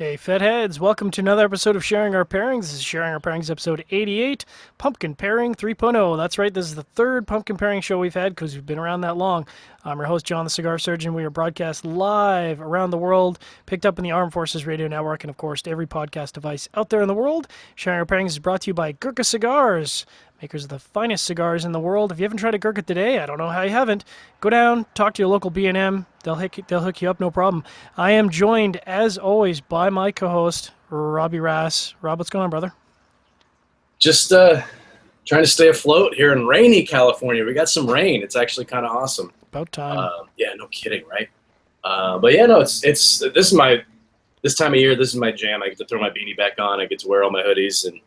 Hey, Fedheads, welcome to another episode of Sharing Our Pairings. This is Sharing Our Pairings episode 88, Pumpkin Pairing 3.0. That's right, this is the third pumpkin pairing show we've had because we've been around that long. I'm your host, John the Cigar Surgeon. We are broadcast live around the world, picked up in the Armed Forces Radio Network, and of course, to every podcast device out there in the world. Sharing Our Pairings is brought to you by Gurkha Cigars, makers of the finest cigars in the world. If you haven't tried a Gurkha today, I don't know how you haven't. Go down, talk to your local B&M. They'll hook you up, no problem. I am joined, as always, by my co-host, Robbie Rass. Rob, what's going on, brother? Just trying to stay afloat here in rainy California. We got some rain. It's actually kind of awesome. About time. Yeah, no kidding, right? But yeah, no, this time of year, this is my jam. I get to throw my beanie back on. I get to wear all my hoodies, and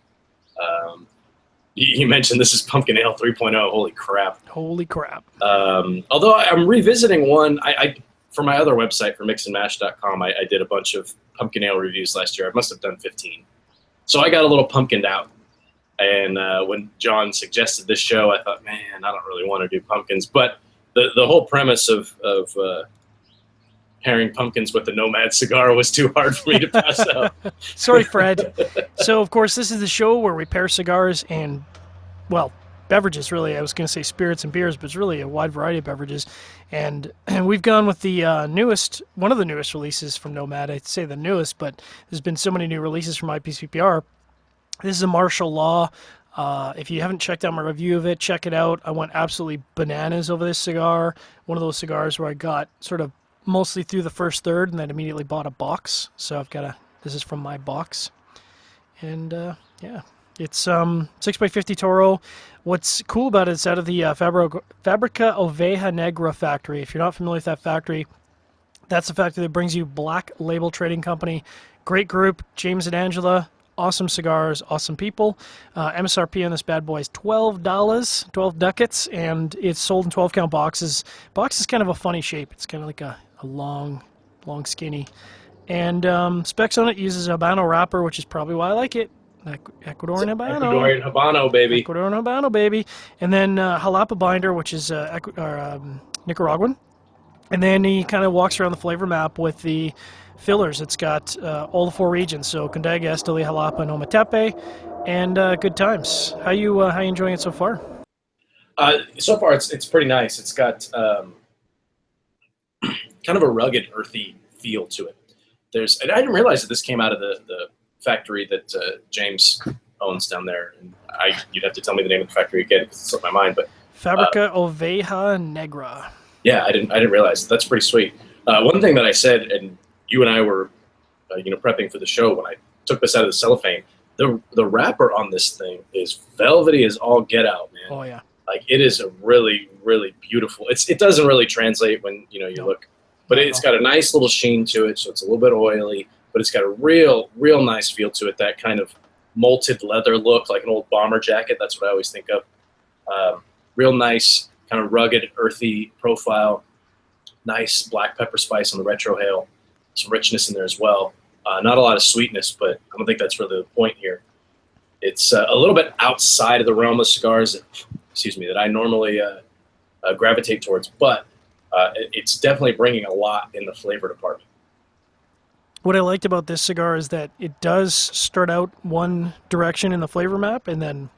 you mentioned this is Pumpkin Ale 3.0. Holy crap! Holy crap! Although I'm revisiting one, I for my other website for mixandmash.com, I did a bunch of pumpkin ale reviews last year. I must have done 15. So I got a little pumpkined out. And when John suggested this show, I thought, man, I don't really want to do pumpkins. But the whole premise of pairing pumpkins with the Nomad cigar was too hard for me to pass up. Sorry, Fred. So, of course, this is the show where we pair cigars and, well, beverages, really. I was going to say spirits and beers, but it's really a wide variety of beverages. And we've gone with the one of the newest releases from Nomad. I'd say the newest, but there's been so many new releases from IPCPR. This is a Martial Law. If you haven't checked out my review of it, check it out. I went absolutely bananas over this cigar. One of those cigars where I got sort of mostly through the first third and then immediately bought a box. So I've got this is from my box. And yeah, it's 6x50 Toro. What's cool about it is out of the Fabrica Oveja Negra factory. If you're not familiar with that factory, that's the factory that brings you Black Label Trading Company. Great group, James and Angela. Awesome cigars, awesome people. MSRP on this bad boy is $12, 12 ducats, and it's sold in 12-count boxes. Box is kind of a funny shape. It's kind of like a long, skinny. And specs on it uses a Habano wrapper, which is probably why I like it. Ecuadorian Habano. Ecuadorian Habano, baby. Ecuadorian Habano, baby. And then Jalapa binder, which is Nicaraguan. And then he kind of walks around the flavor map with the fillers. It's got all the four regions, so Cundaga, Esteli, Jalapa, and Ometepe, and good times. How you enjoying it so far? So far, it's pretty nice. It's got kind of a rugged, earthy feel to it. And I didn't realize that this came out of the factory that James owns down there. And you'd have to tell me the name of the factory again because it slipped my mind. But Fabrica Oveja Negra. Yeah, I didn't realize. That's pretty sweet. One thing that I said, and you and I were, prepping for the show when I took this out of the cellophane. The wrapper on this thing is velvety as all get out, man. Oh yeah. Like it is a really, really beautiful. It doesn't really translate when you look, but it's got a nice little sheen to it, so it's a little bit oily, but it's got a real nice feel to it. That kind of molted leather look, like an old bomber jacket. That's what I always think of. Real nice, kind of rugged, earthy profile. Nice black pepper spice on the retrohale. Some richness in there as well. Not a lot of sweetness, but I don't think that's really the point here. It's a little bit outside of the realm of cigars, that I normally gravitate towards, but it's definitely bringing a lot in the flavor department. What I liked about this cigar is that it does start out one direction in the flavor map and then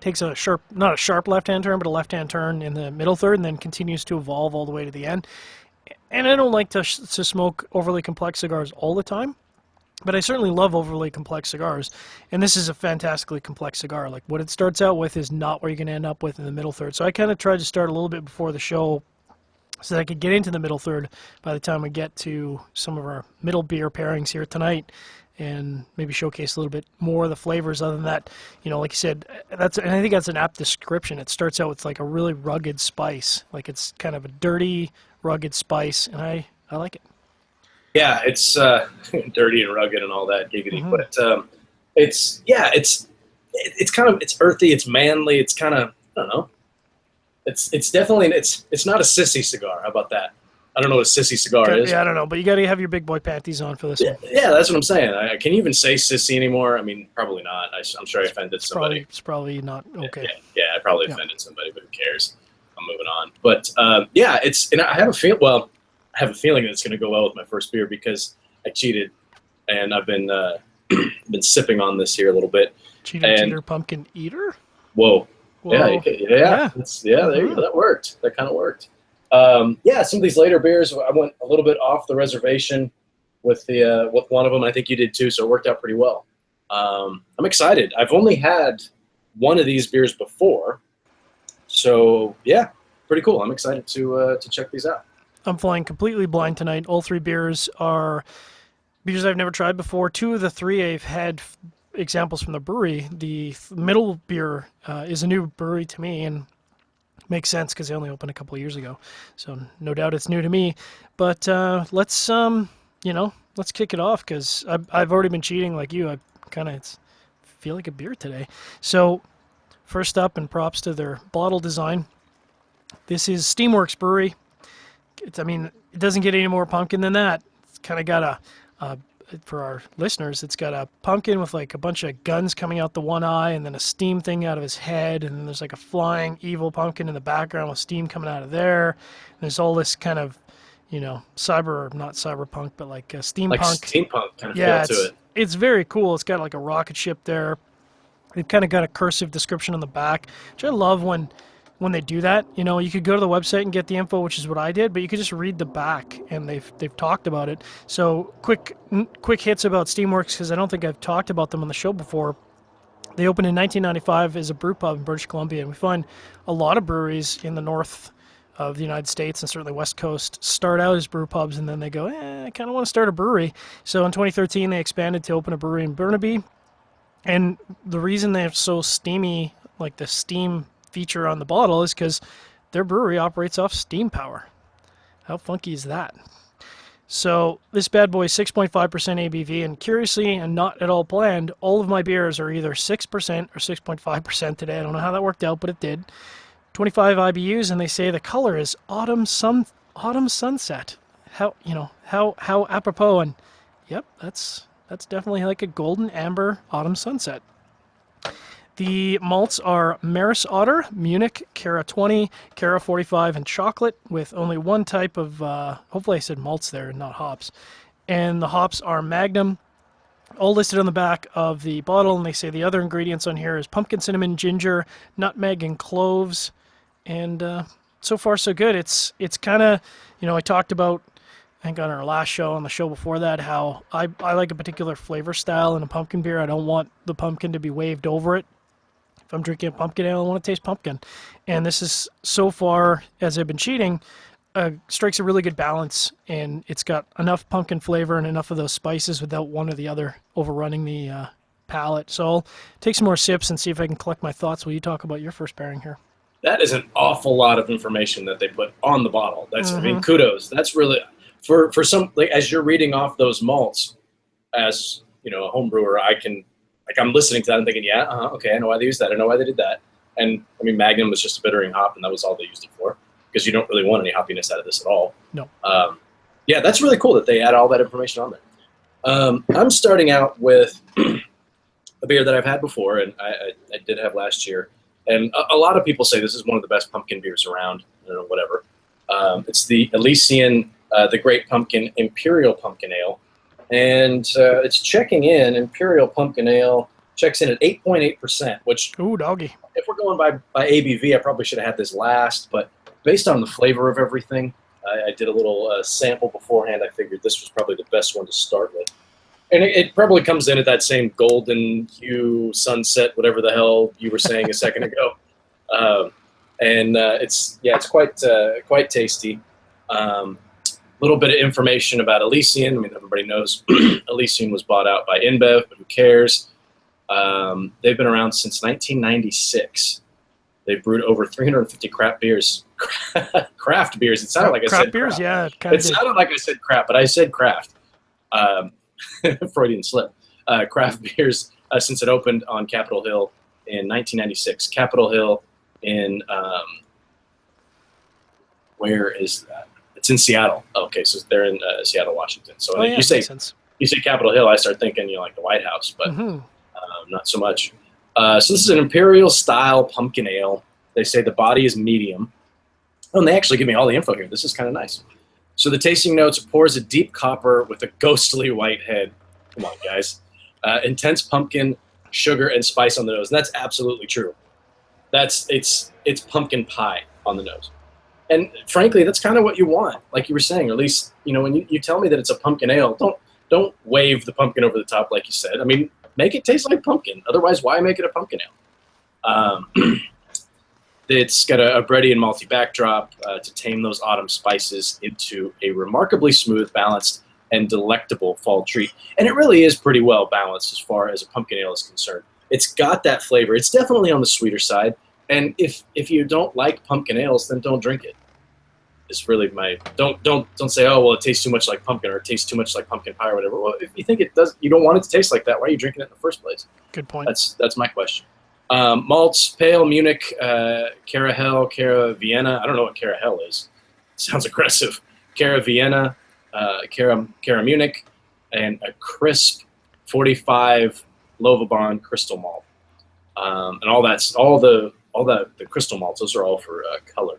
takes not a sharp left-hand turn, but a left-hand turn in the middle third and then continues to evolve all the way to the end. And I don't like to smoke overly complex cigars all the time, but I certainly love overly complex cigars. And this is a fantastically complex cigar. Like what it starts out with is not where you're going to end up with in the middle third. So I kind of tried to start a little bit before the show so that I could get into the middle third by the time we get to some of our middle beer pairings here tonight and maybe showcase a little bit more of the flavors. Other than that, like you said, and I think that's an apt description. It starts out with like a really rugged spice. Like it's kind of a dirty, rugged spice, and I like it. Yeah, it's dirty and rugged and all that giggity, but it's earthy, it's manly, it's kind of, I don't know. It's definitely it's not a sissy cigar. How about that? I don't know what a sissy cigar is. Yeah, I don't know, but you got to have your big boy panties on for this one. Yeah, that's what I'm saying. Can you even say sissy anymore? I mean, probably not. I'm sure I offended somebody. It's probably not okay. Yeah, I probably offended somebody, but who cares? I'm moving on. But and I have a feeling that it's going to go well with my first beer because I cheated. and I've been been sipping on this here a little bit. Cheater pumpkin eater. Whoa. Whoa. Yeah. There you go. That worked. That kind of worked. Some of these later beers, I went a little bit off the reservation with one of them. I think you did too, so it worked out pretty well. I'm excited. I've only had one of these beers before, so yeah, pretty cool. I'm excited to check these out. I'm flying completely blind tonight. All three beers are beers I've never tried before. Two of the three I've had examples from the brewery. The middle beer is a new brewery to me, and makes sense because they only opened a couple of years ago. So no doubt it's new to me. But let's kick it off because I've already been cheating like you. I kind of feel like a beer today. So first up, and props to their bottle design. This is Steamworks Brewery. It doesn't get any more pumpkin than that. It's kind of got for our listeners, it's got a pumpkin with like a bunch of guns coming out the one eye and then a steam thing out of his head. And then there's like a flying evil pumpkin in the background with steam coming out of there. And there's all this kind of, not cyberpunk, but like steampunk. Like steampunk kind of feel to it. It's very cool. It's got like a rocket ship there. They've kind of got a cursive description on the back, which I love when they do that. You could go to the website and get the info, which is what I did, but you could just read the back, and they've talked about it. So quick hits about Steamworks, because I don't think I've talked about them on the show before. They opened in 1995 as a brew pub in British Columbia, and we find a lot of breweries in the north of the United States and certainly West Coast start out as brew pubs, and then they go, I kind of want to start a brewery. So in 2013, they expanded to open a brewery in Burnaby, and the reason they're so steamy, like the steam feature on the bottle, is because their brewery operates off steam power. How funky is that? So this bad boy is 6.5% ABV, and curiously and not at all planned, all of my beers are either 6% or 6.5% today. I don't know how that worked out, but it did. 25 IBUs, and they say the color is autumn sunset. How apropos, and yep, that's definitely like a golden amber autumn sunset. The malts are Maris Otter, Munich, Cara 20, Cara 45, and chocolate, with only one type of, hopefully I said malts there and not hops. And the hops are Magnum, all listed on the back of the bottle, and they say the other ingredients on here is pumpkin, cinnamon, ginger, nutmeg, and cloves. And so far so good. It's kind of, I talked about, I think on our last show, on the show before that, how I like a particular flavor style in a pumpkin beer. I don't want the pumpkin to be waved over it. If I'm drinking a pumpkin ale, I want to taste pumpkin. And this is, so far, as I've been cheating, strikes a really good balance. And it's got enough pumpkin flavor and enough of those spices without one or the other overrunning the palate. So I'll take some more sips and see if I can collect my thoughts while you talk about your first pairing here. That is an awful lot of information that they put on the bottle. That's, kudos. That's really, for some, like, as you're reading off those malts, as, a home brewer, I'm listening to that and thinking, okay, I know why they used that. I know why they did that. And Magnum was just a bittering hop, and that was all they used it for, because you don't really want any hoppiness out of this at all. No. That's really cool that they add all that information on there. I'm starting out with a beer that I've had before, and I did have last year. And a lot of people say this is one of the best pumpkin beers around, whatever. It's the Elysian, the Great Pumpkin Imperial Pumpkin Ale. And it's checking in, Imperial Pumpkin Ale checks in at 8.8%, which, ooh, doggy. If we're going by ABV, I probably should have had this last, but based on the flavor of everything, I did a little sample beforehand. I figured this was probably the best one to start with. And it probably comes in at that same golden hue, sunset, whatever the hell you were saying a second ago. It's quite tasty. Little bit of information about Elysian. Everybody knows Elysian was bought out by InBev, but who cares? They've been around since 1996. They've brewed over 350 craft beers. Craft beers. It sounded like I said beers. Craft. Yeah, it sounded like I said crap, but I said craft. Freudian slip. Craft beers since it opened on Capitol Hill in 1996. Capitol Hill in where is that? It's in Seattle. Okay, so they're in Seattle, Washington. So you say Capitol Hill, I start thinking like the White House, but not so much. So this is an Imperial style pumpkin ale. They say the body is medium. Oh, and they actually give me all the info here. This is kind of nice. So the tasting notes: pours a deep copper with a ghostly white head. Come on, guys. Intense pumpkin, sugar, and spice on the nose. And that's absolutely true. It's pumpkin pie on the nose. And frankly, that's kind of what you want, like you were saying. Or at least, when you tell me that it's a pumpkin ale, don't wave the pumpkin over the top like you said. I mean, make it taste like pumpkin. Otherwise, why make it a pumpkin ale? It's got a bready and malty backdrop to tame those autumn spices into a remarkably smooth, balanced, and delectable fall treat. And it really is pretty well balanced as far as a pumpkin ale is concerned. It's got that flavor. It's definitely on the sweeter side. And if you don't like pumpkin ales, then don't drink it. It's really my don't say, oh well, it tastes too much like pumpkin, or it tastes too much like pumpkin pie or whatever. Well, if you think it does, you don't want it to taste like that, why are you drinking it in the first place? Good point. That's my question. Malts: pale Munich, Carahel, Cara Vienna. I don't know what Carahel is. Sounds aggressive. Cara Vienna, Cara Munich, and a crisp 45 Lovabond crystal malt. And all the crystal malts. Those are all for color.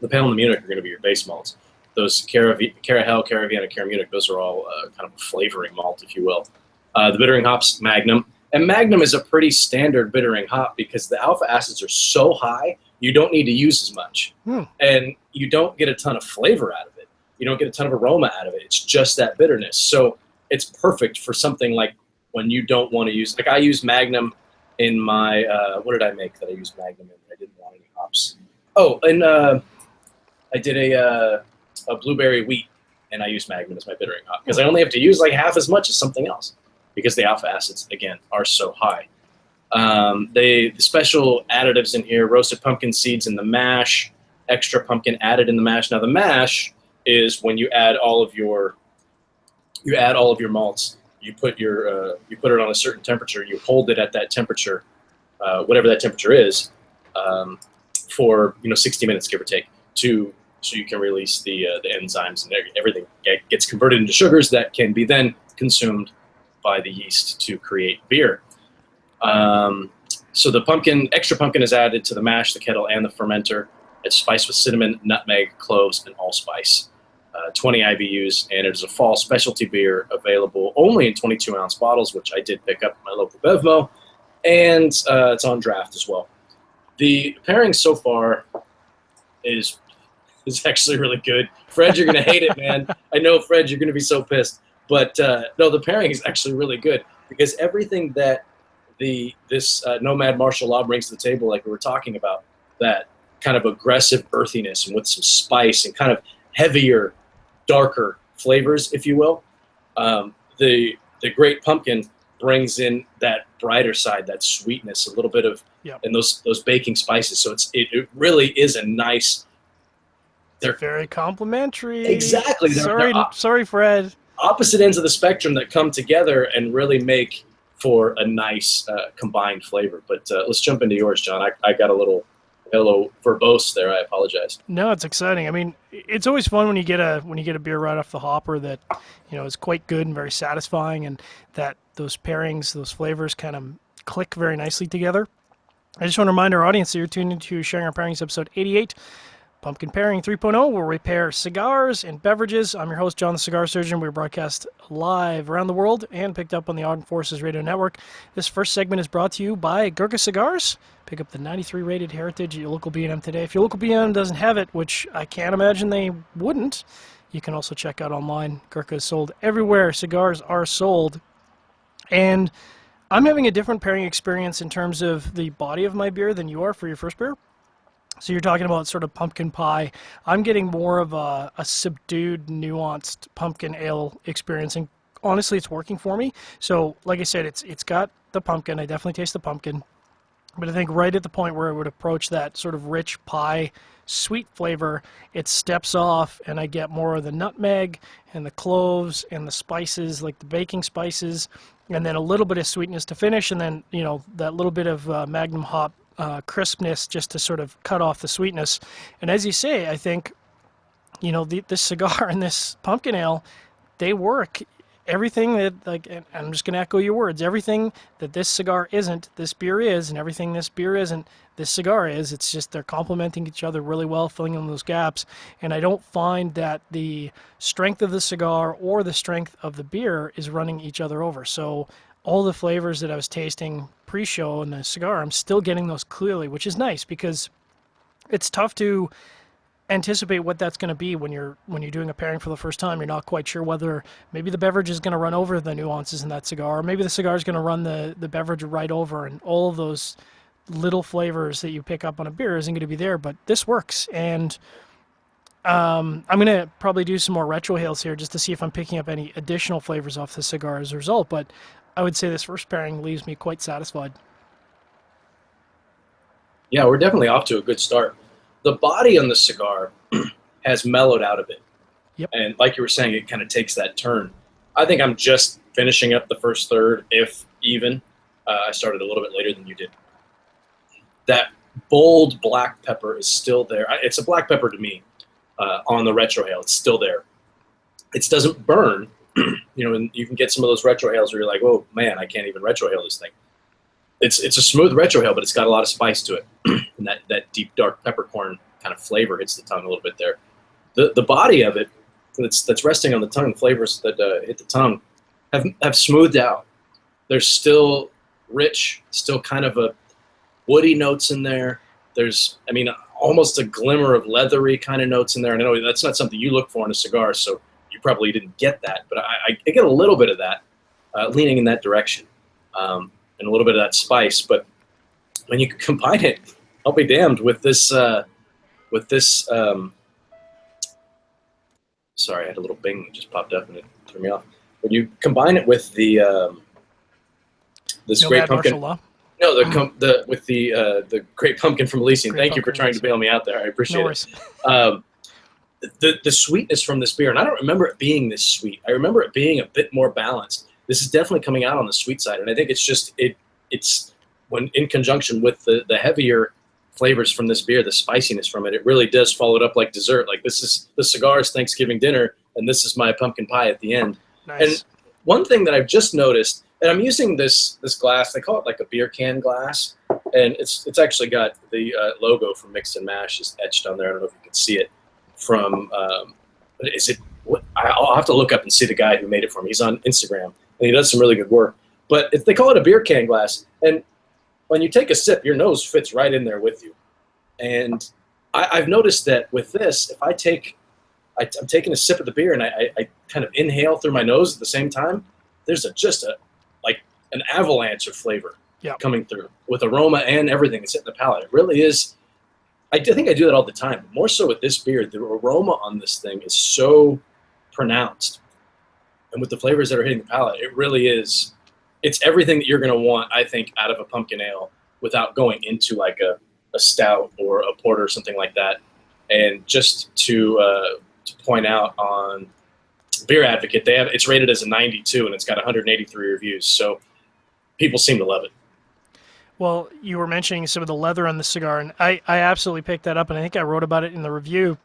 The pale and the Munich are going to be your base malts. Those Carahel, Cara Vienna, Cara Munich, those are all kind of a flavoring malt, if you will. The bittering hops, Magnum. And Magnum is a pretty standard bittering hop because the alpha acids are so high, you don't need to use as much. And you don't get a ton of flavor out of it. You don't get a ton of aroma out of it. It's just that bitterness. So it's perfect for something like when you don't want to use, like I use Magnum in my, what did I make that I used Magnum in? I didn't want any hops. Oh, and I did a blueberry wheat, and I used Magnum as my bittering hop because I only have to use like half as much as something else because the alpha acids, again, are so high. The special additives in here: roasted pumpkin seeds in the mash, extra pumpkin added in the mash. Now the mash is when you add all of your malts. You put it on a certain temperature. You hold it at that temperature, whatever that temperature is, for 60 minutes, give or take, so you can release the enzymes, and everything gets converted into sugars that can be then consumed by the yeast to create beer. So the extra pumpkin is added to the mash, the kettle, and the fermenter. It's spiced with cinnamon, nutmeg, cloves, and allspice. 20 IBUs, and it is a fall specialty beer available only in 22-ounce bottles, which I did pick up at my local Bevmo, and it's on draft as well. The pairing so far is actually really good. Fred, you're going to hate it, man. I know, Fred, you're going to be so pissed. But no, the pairing is actually really good because everything that this Nomad Martial Law brings to the table, like we were talking about, that kind of aggressive earthiness and with some spice and kind of heavier, darker flavors, if you will. The great pumpkin brings in that brighter side, that sweetness, a little bit of, and those baking spices. So it really is a nice. They're very complimentary. Exactly. Sorry, Fred. Opposite ends of the spectrum that come together and really make for a nice combined flavor. But let's jump into yours, John. I got a little verbose there. I apologize. No, it's exciting. I mean, it's always fun when you get a beer right off the hopper that is quite good and very satisfying, and that those pairings, those flavors kind of click very nicely together. I just want to remind our audience that you're tuned into Sharing Our Pairings, episode 88. Pumpkin Pairing 3.0, where we pair cigars and beverages. I'm your host, John the Cigar Surgeon. We broadcast live around the world and picked up on the Armed Forces Radio Network. This first segment is brought to you by Gurkha Cigars. Pick up the 93 rated Heritage at your local B&M today. If your local B&M doesn't have it, which I can't imagine they wouldn't, you can also check out online. Gurkha is sold everywhere cigars are sold. And I'm having a different pairing experience in terms of the body of my beer than you are for your first beer. So you're talking about sort of pumpkin pie. I'm getting more of a subdued, nuanced pumpkin ale experience, and honestly, it's working for me. So, like I said, it's got the pumpkin. I definitely taste the pumpkin, but I think right at the point where it would approach that sort of rich pie, sweet flavor, it steps off, and I get more of the nutmeg and the cloves and the spices, like the baking spices, and then a little bit of sweetness to finish, and then that little bit of Magnum hop. Crispness just to sort of cut off the sweetness. And as you say, I think this cigar and this pumpkin ale, they work everything that, like, and I'm just going to echo your words, everything that this cigar isn't, this beer is, and everything this beer isn't, this cigar is. It's just they're complementing each other really well, filling in those gaps. And I don't find that the strength of the cigar or the strength of the beer is running each other over. So all the flavors that I was tasting pre-show in the cigar, I'm still getting those clearly, which is nice because it's tough to anticipate what that's going to be when you're doing a pairing for the first time. You're not quite sure whether maybe the beverage is going to run over the nuances in that cigar, or maybe the cigar is going to run the beverage right over, and all of those little flavors that you pick up on a beer isn't going to be there. But this works, and I'm going to probably do some more retrohales here just to see if I'm picking up any additional flavors off the cigar as a result. But I would say this first pairing leaves me quite satisfied. Yeah, we're definitely off to a good start. The body on the cigar has mellowed out a bit. Yep. And like you were saying, it kind of takes that turn. I think I'm just finishing up the first third, if even. I started a little bit later than you did. That bold black pepper is still there. It's a black pepper to me on the retrohale. It's still there. It doesn't burn. And you can get some of those retrohales where you're like, oh, man, I can't even retrohale this thing. It's a smooth retrohale, but it's got a lot of spice to it. And that deep, dark peppercorn kind of flavor hits the tongue a little bit there. The body of it that's resting on the tongue, flavors that hit the tongue, have smoothed out. There's still rich, still kind of a woody notes in there. There's, almost a glimmer of leathery kind of notes in there. And I know that's not something you look for in a cigar, so you probably didn't get that. But I get a little bit of that, leaning in that direction. And a little bit of that spice, but when you combine it, I'll be damned with this. Sorry, I had a little bing that just popped up and it threw me off. When you combine it with the this great pumpkin, Law. no, with the great pumpkin from Elysian. Thank you for trying to bail me out there. I appreciate it. The sweetness from this beer, and I don't remember it being this sweet. I remember it being a bit more balanced. This is definitely coming out on the sweet side, and I think it's just it's when in conjunction with the heavier flavors from this beer, the spiciness from it, it really does follow it up like dessert. Like this is the cigar's Thanksgiving dinner, and this is my pumpkin pie at the end. Nice. And one thing that I've just noticed, and I'm using this glass, they call it like a beer can glass, and it's actually got the logo from Mix and Mash is etched on there. I don't know if you can see it from. Is it? I'll have to look up and see the guy who made it for me. He's on Instagram, and he does some really good work. But they call it a beer can glass, and when you take a sip, your nose fits right in there with you. And I've noticed that with this, if I'm taking a sip of the beer and I kind of inhale through my nose at the same time, there's just an avalanche of flavor coming through with aroma and everything that's hitting the palate. It really is. I think I do that all the time. More so with this beer, the aroma on this thing is so pronounced. And with the flavors that are hitting the palate, it really is. It's everything that you're going to want, I think, out of a pumpkin ale without going into like a stout or a porter or something like that. And just to point out on Beer Advocate, it's rated as a 92 and it's got 183 reviews. So people seem to love it. Well, you were mentioning some of the leather on the cigar, and I absolutely picked that up, and I think I wrote about it in the review.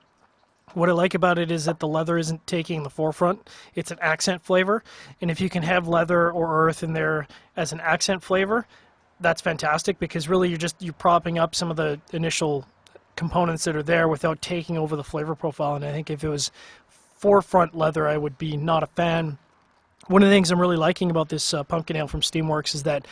What I like about it is that the leather isn't taking the forefront. It's an accent flavor, and if you can have leather or earth in there as an accent flavor, that's fantastic, because really you're propping up some of the initial components that are there without taking over the flavor profile. And I think if it was forefront leather, I would be not a fan. One of the things I'm really liking about this pumpkin ale from Steamworks is that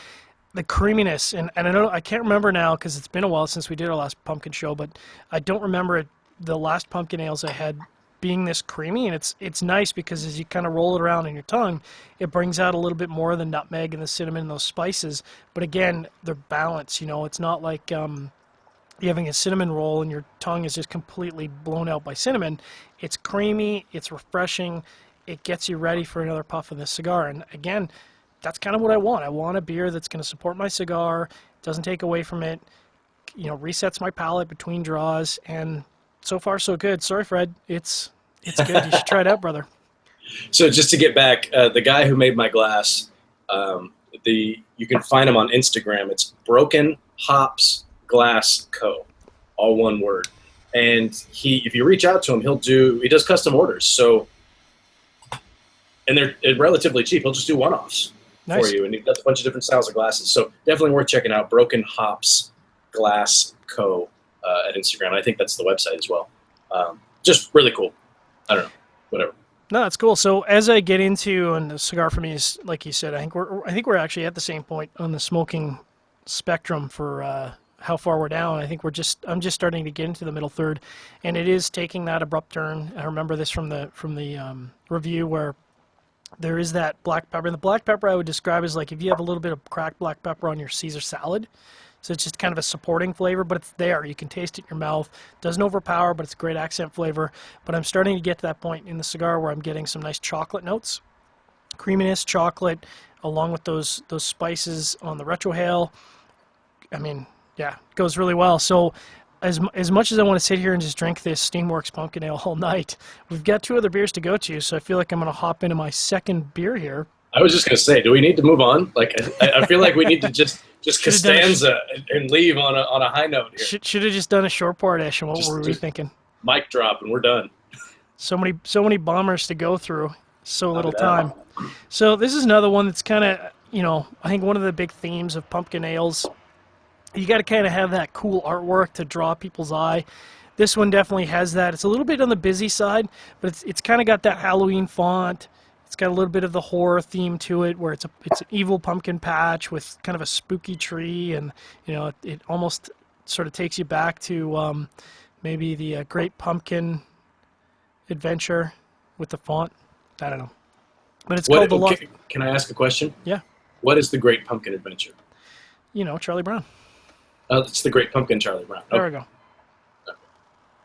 the creaminess, and I can't remember now because it's been a while since we did our last pumpkin show, but I don't remember the last pumpkin ales I had being this creamy, and it's nice because as you kind of roll it around in your tongue, it brings out a little bit more of the nutmeg and the cinnamon and those spices. But again, they're balanced. It's not like you're having a cinnamon roll and your tongue is just completely blown out by cinnamon. It's creamy, it's refreshing, it gets you ready for another puff of this cigar. And again, that's kind of what I want. I want a beer that's going to support my cigar, doesn't take away from it, resets my palate between draws, and so far so good. Sorry, Fred. It's good. You should try it out, brother. So just to get back, the guy who made my glass, you can find him on Instagram. It's Broken Hops Glass Co. All one word. And if you reach out to him, he does custom orders. So and they're relatively cheap. He'll just do one-offs for you, and he does a bunch of different styles of glasses. So definitely worth checking out. Broken Hops Glass Co. At Instagram. I think that's the website as well. Just really cool. I don't know, whatever. No, that's cool. So as I get into, and the cigar for me is, like you said, I think we're actually at the same point on the smoking spectrum for how far we're down. I think I'm just starting to get into the middle third, and it is taking that abrupt turn. I remember this from the review where there is that black pepper. And the black pepper I would describe as like if you have a little bit of cracked black pepper on your Caesar salad. So it's just kind of a supporting flavor, but it's there. You can taste it in your mouth. Doesn't overpower, but it's a great accent flavor. But I'm starting to get to that point in the cigar where I'm getting some nice chocolate notes. Creaminess, chocolate, along with those spices on the retrohale. I mean, yeah, it goes really well. So as much as I want to sit here and just drink this Steamworks Pumpkin Ale all night, we've got 2 other beers to go to, so I feel like I'm going to hop into my second beer here. I was just going to say, do we need to move on? Like, I feel like we need to just Costanza and leave on a high note here. Should have just done a short part-ish, and what were we thinking? Mic drop, and we're done. So many bombers to go through, so little time. So this is another one that's kind of, I think one of the big themes of pumpkin ales, you got to kind of have that cool artwork to draw people's eye. This one definitely has that. It's a little bit on the busy side, but it's kind of got that Halloween font. It's got a little bit of the horror theme to it, where it's an evil pumpkin patch with kind of a spooky tree, and it almost sort of takes you back to maybe the Great Pumpkin Adventure with the font. I don't know, but it's called the. Can I ask a question? Yeah. What is the Great Pumpkin Adventure? Charlie Brown. Oh, it's the Great Pumpkin Charlie Brown. There we go.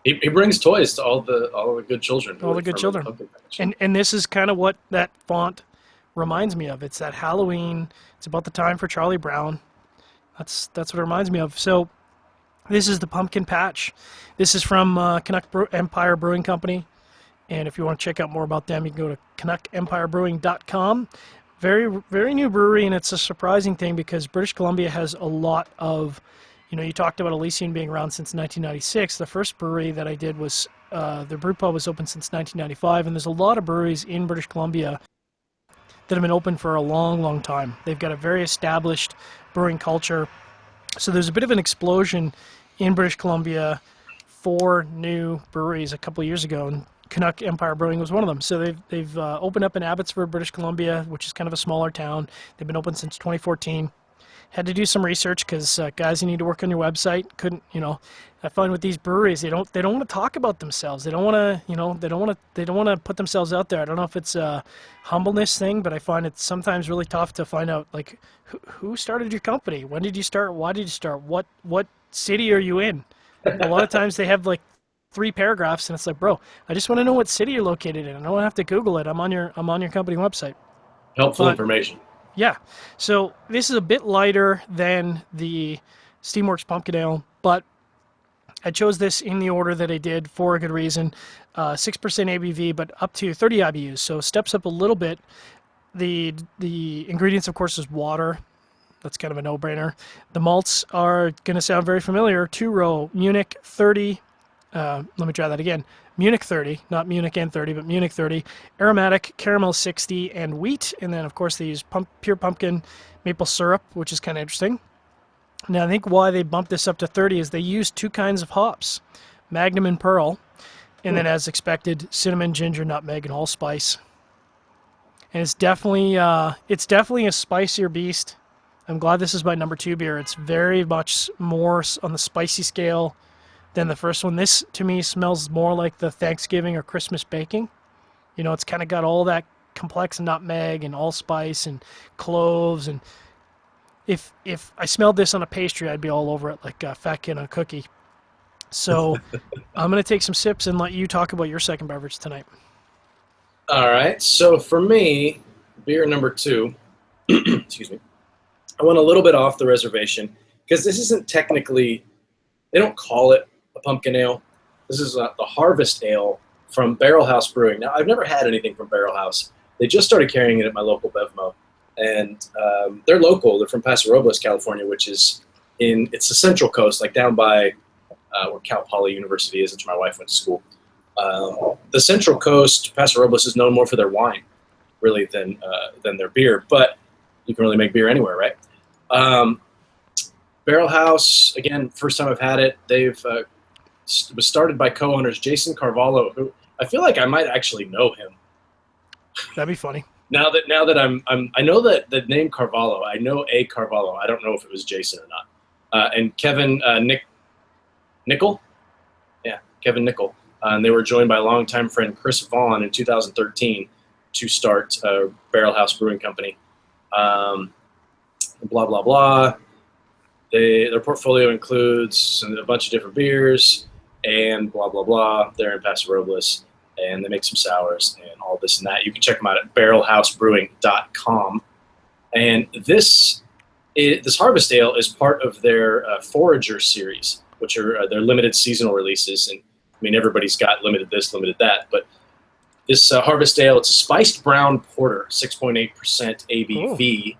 He brings toys to all the good children. All the good children. And this is kind of what that font reminds me of. It's that Halloween. It's about the time for Charlie Brown. That's what it reminds me of. So this is the Pumpkin Patch. This is from Canuck Empire Brewing Company. And if you want to check out more about them, you can go to CanuckEmpireBrewing.com. Very, very new brewery, and it's a surprising thing because British Columbia has a lot of... you talked about Elysian being around since 1996. The first brewery that I did was, the brew pub was open since 1995, and there's a lot of breweries in British Columbia that have been open for a long, long time. They've got a very established brewing culture. So there's a bit of an explosion in British Columbia for new breweries a couple of years ago, and Canuck Empire Brewing was one of them. So they've opened up in Abbotsford, British Columbia, which is kind of a smaller town. They've been open since 2014. Had to do some research because guys, you need to work on your website. Couldn't, I find with these breweries, they don't want to talk about themselves. They don't want to, they don't want to put themselves out there. I don't know if it's a humbleness thing, but I find it's sometimes really tough to find out like who started your company, when did you start, why did you start, what city are you in? A lot of times they have like 3 paragraphs, and it's like, bro, I just want to know what city you're located in. I don't have to Google it. I'm on your company website. Helpful information. Yeah, so this is a bit lighter than the Steamworks Pumpkin Ale, but I chose this in the order that I did for a good reason. 6% ABV, but up to 30 IBUs, so steps up a little bit. The ingredients, of course, is water. That's kind of a no-brainer. The malts are going to sound very familiar. 2-row Munich 30. Let me try that again. Munich 30, not Munich N30, but Munich 30, aromatic, caramel 60, and wheat. And then, of course, they use pure pumpkin maple syrup, which is kind of interesting. Now, I think why they bumped this up to 30 is they use 2 kinds of hops, Magnum and Pearl, and then, as expected, cinnamon, ginger, nutmeg, and allspice. And it's definitely a spicier beast. I'm glad this is my number 2 beer. It's very much more on the spicy scale than the first one. This, to me, smells more like the Thanksgiving or Christmas baking. It's kind of got all that complex nutmeg and allspice and cloves. And if I smelled this on a pastry, I'd be all over it like a fat kid on a cookie. So I'm going to take some sips and let you talk about your second beverage tonight. All right. So for me, beer number 2, excuse me, I went a little bit off the reservation because this isn't technically, they don't call it a pumpkin ale. This is the Harvest Ale from BarrelHouse Brewing. Now, I've never had anything from BarrelHouse. They just started carrying it at my local BevMo, and they're local. They're from Paso Robles, California, which is it's the Central Coast, like down by where Cal Poly University is. It's where my wife went to school. The Central Coast, Paso Robles, is known more for their wine. really than their beer. But you can really make beer anywhere, right? BarrelHouse, again, first time I've had it. They've was started by co-owners Jason Carvalho, who I feel like I might actually know him. That'd be funny. Now that I know that the name Carvalho. I know a Carvalho. I don't know if it was Jason or not. And Kevin Nickel, yeah, Kevin Nickel. And they were joined by longtime friend Chris Vaughn in 2013 to start BarrelHouse Brewing Company. Blah blah blah. Their portfolio includes a bunch of different beers and blah blah blah. They're in Paso Robles, and they make some sours and all this and that. You can check them out at BarrelHouseBrewing.com. And this Harvest Ale is part of their Forager series, which are their limited seasonal releases. And I mean, everybody's got limited this, limited that, but this Harvest Ale, it's a spiced brown porter, 6.8% ABV.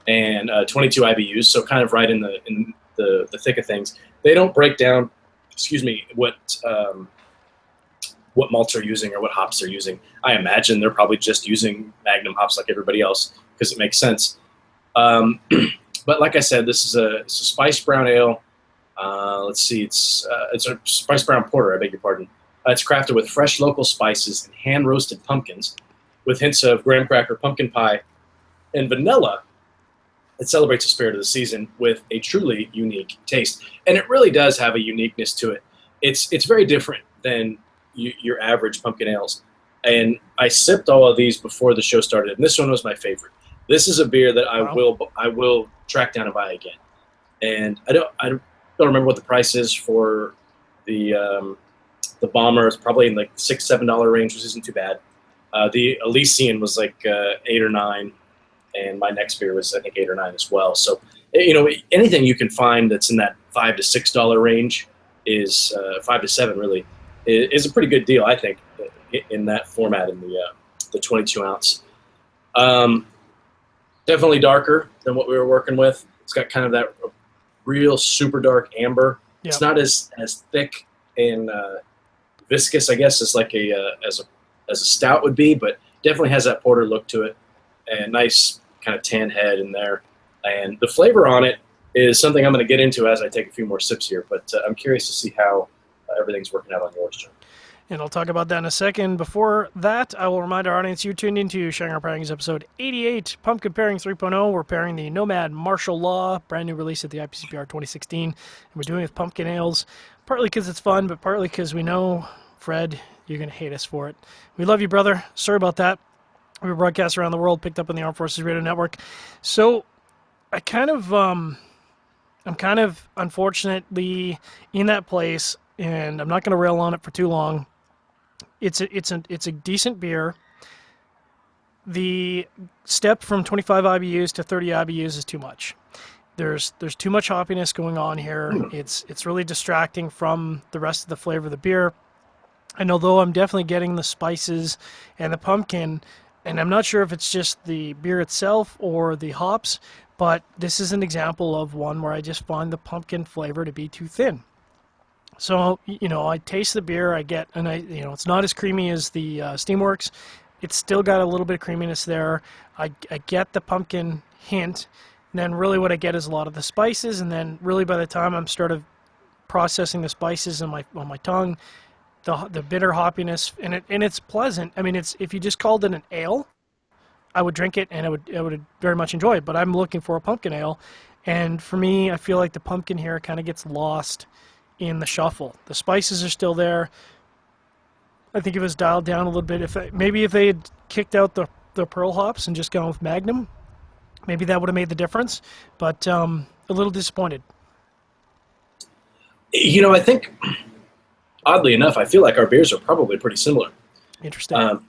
And 22 IBUs, so kind of right in the thick of things. They don't break down, what malts are using or what hops they're using. I imagine they're probably just using Magnum hops like everybody else because it makes sense. But like I said, this is a spiced brown ale. Let's see, it's a spiced brown porter. I beg your pardon. It's crafted with fresh local spices and hand roasted pumpkins, with hints of graham cracker, pumpkin pie, and vanilla. It celebrates the spirit of the season with a truly unique taste. And it really does have a uniqueness to it. It's very different than your average pumpkin ales. And I sipped all of these before the show started, and this one was my favorite. This is a beer that I will track down and buy again. And I don't remember what the price is for the Bomber. It's probably in like $6-7 range, which isn't too bad. The Elysian was like $8 or $9. And my next beer was, I think, $8 or $9 as well. So, anything you can find that's in that $5 to $6 range is $5 to $7 really is a pretty good deal, I think, in that format in the 22 ounce. Definitely darker than what we were working with. It's got kind of that real super dark amber. Yep. It's not as thick and viscous, I guess, as like as a stout would be, but definitely has that porter look to it. And nice kind of tan head in there. And the flavor on it is something I'm going to get into as I take a few more sips here, but I'm curious to see how everything's working out on yours, John. And I'll talk about that in a second. Before that, I will remind our audience you're tuned into Shanghai Pairings episode 88, Pumpkin Pairing 3.0. We're pairing the Nomad Martial Law, brand new release at the IPCPR 2016. And we're doing it with pumpkin ales, partly because it's fun, but partly because we know, Fred, you're going to hate us for it. We love you, brother. Sorry about that. We were broadcast around the world, picked up on the Armed Forces Radio Network. So I'm kind of unfortunately in that place, and I'm not going to rail on it for too long. It's a decent beer. The step from 25 IBUs to 30 IBUs is too much. There's too much hoppiness going on here. It's really distracting from the rest of the flavor of the beer. And although I'm definitely getting the spices and the pumpkin, and I'm not sure if it's just the beer itself or the hops, but this is an example of one where I just find the pumpkin flavor to be too thin. So, I taste the beer, it's not as creamy as the Steamworks. It's still got a little bit of creaminess there. I get the pumpkin hint, and then really what I get is a lot of the spices, and then really by the time I'm started processing the spices on my tongue, the bitter hoppiness, and it's pleasant. I mean, if you just called it an ale, I would drink it and I would very much enjoy it. But I'm looking for a pumpkin ale, and for me, I feel like the pumpkin here kind of gets lost in the shuffle. The spices are still there. I think it was dialed down a little bit. If they had kicked out the pearl hops and just gone with Magnum, maybe that would have made the difference. But a little disappointed. I think. Oddly enough, I feel like our beers are probably pretty similar. Interesting.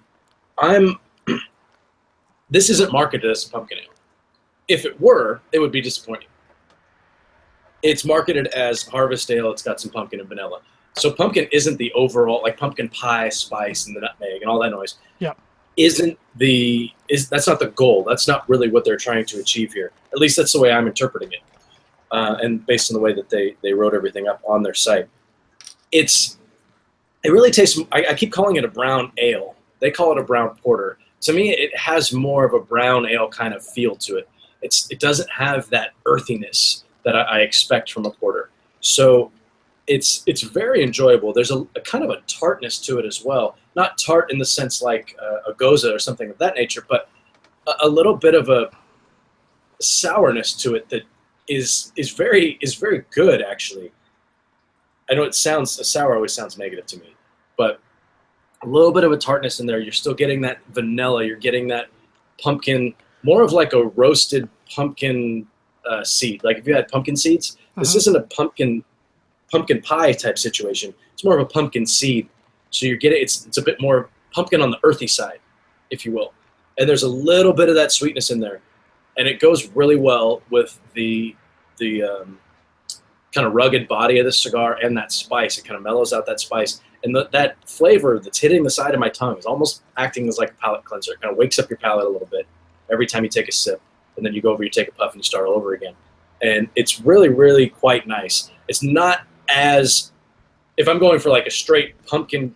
This isn't marketed as a pumpkin ale. If it were, it would be disappointing. It's marketed as Harvest Ale. It's got some pumpkin and vanilla. So pumpkin isn't the overall, like pumpkin pie spice and the nutmeg and all that noise. Yeah. That's not the goal. That's not really what they're trying to achieve here. At least that's the way I'm interpreting it. And based on the way that they wrote everything up on their site. It really tastes, I keep calling it a brown ale. They call it a brown porter. to me, it has more of a brown ale kind of feel to it. It doesn't have that earthiness that I expect from a porter. So it's very enjoyable. There's a kind of a tartness to it as well. Not tart in the sense like a Goza or something of that nature, but a little bit of a sourness to it that is very good, actually. I know sour always sounds negative to me, but a little bit of a tartness in there. You're still getting that vanilla. You're getting that pumpkin, more of like a roasted pumpkin seed. Like if you had pumpkin seeds, this isn't a pumpkin pie type situation. It's more of a pumpkin seed. So you're getting, it's a bit more pumpkin on the earthy side, if you will. And there's a little bit of that sweetness in there. And it goes really well with the kind of rugged body of the cigar and that spice. It kind of mellows out that spice. And that flavor that's hitting the side of my tongue is almost acting as like a palate cleanser. It kind of wakes up your palate a little bit every time you take a sip. And then you go over, you take a puff, and you start all over again. And it's really, really quite nice. It's not as, if I'm going for like a straight pumpkin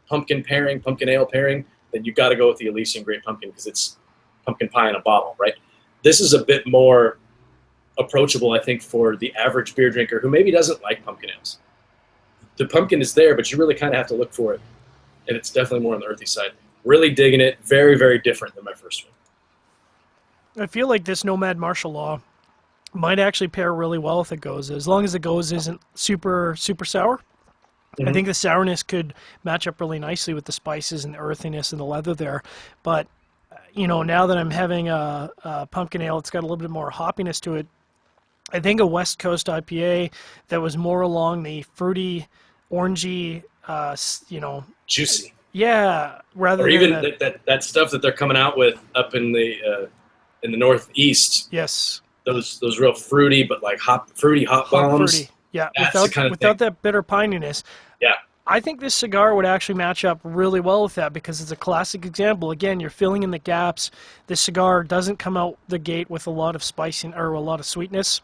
pairing, pumpkin ale pairing, then you got to go with the Elysian Great Pumpkin because it's pumpkin pie in a bottle, right? This is a bit more approachable, I think, for the average beer drinker who maybe doesn't like pumpkin ales. The pumpkin is there, but you really kind of have to look for it. And it's definitely more on the earthy side. Really digging it. Very, very different than my first one. I feel like this Nomad Martial Law might actually pair really well with a Goza, as long as the Goza isn't super sour. I think the sourness could match up really nicely with the spices and the earthiness and the leather there. But, you know, now that I'm having a pumpkin ale, it's got a little bit more hoppiness to it. I think a West Coast IPA that was more along the fruity, orangey, you know, juicy. Yeah, rather or than even that stuff that they're coming out with up in the Northeast. Yes. Those real fruity, but like fruity hop bombs. Fruity. Yeah, That's without that bitter pininess. Yeah. I think this cigar would actually match up really well with that because it's a classic example. Again, you're filling in the gaps. This cigar doesn't come out the gate with a lot of spicing or a lot of sweetness.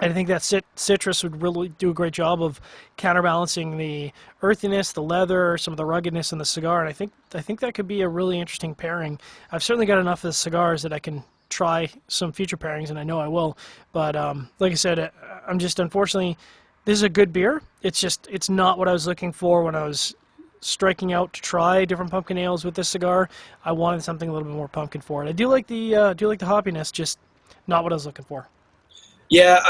And I think that citrus would really do a great job of counterbalancing the earthiness, the leather, some of the ruggedness in the cigar. And I think that could be a really interesting pairing. I've certainly got enough of the cigars that I can try some future pairings, and I know I will. But like I said, I'm just, unfortunately, this is a good beer. It's not what I was looking for when I was striking out to try different pumpkin ales with this cigar. I wanted something a little bit more pumpkin for it. I do like the hoppiness, just not what I was looking for. Yeah,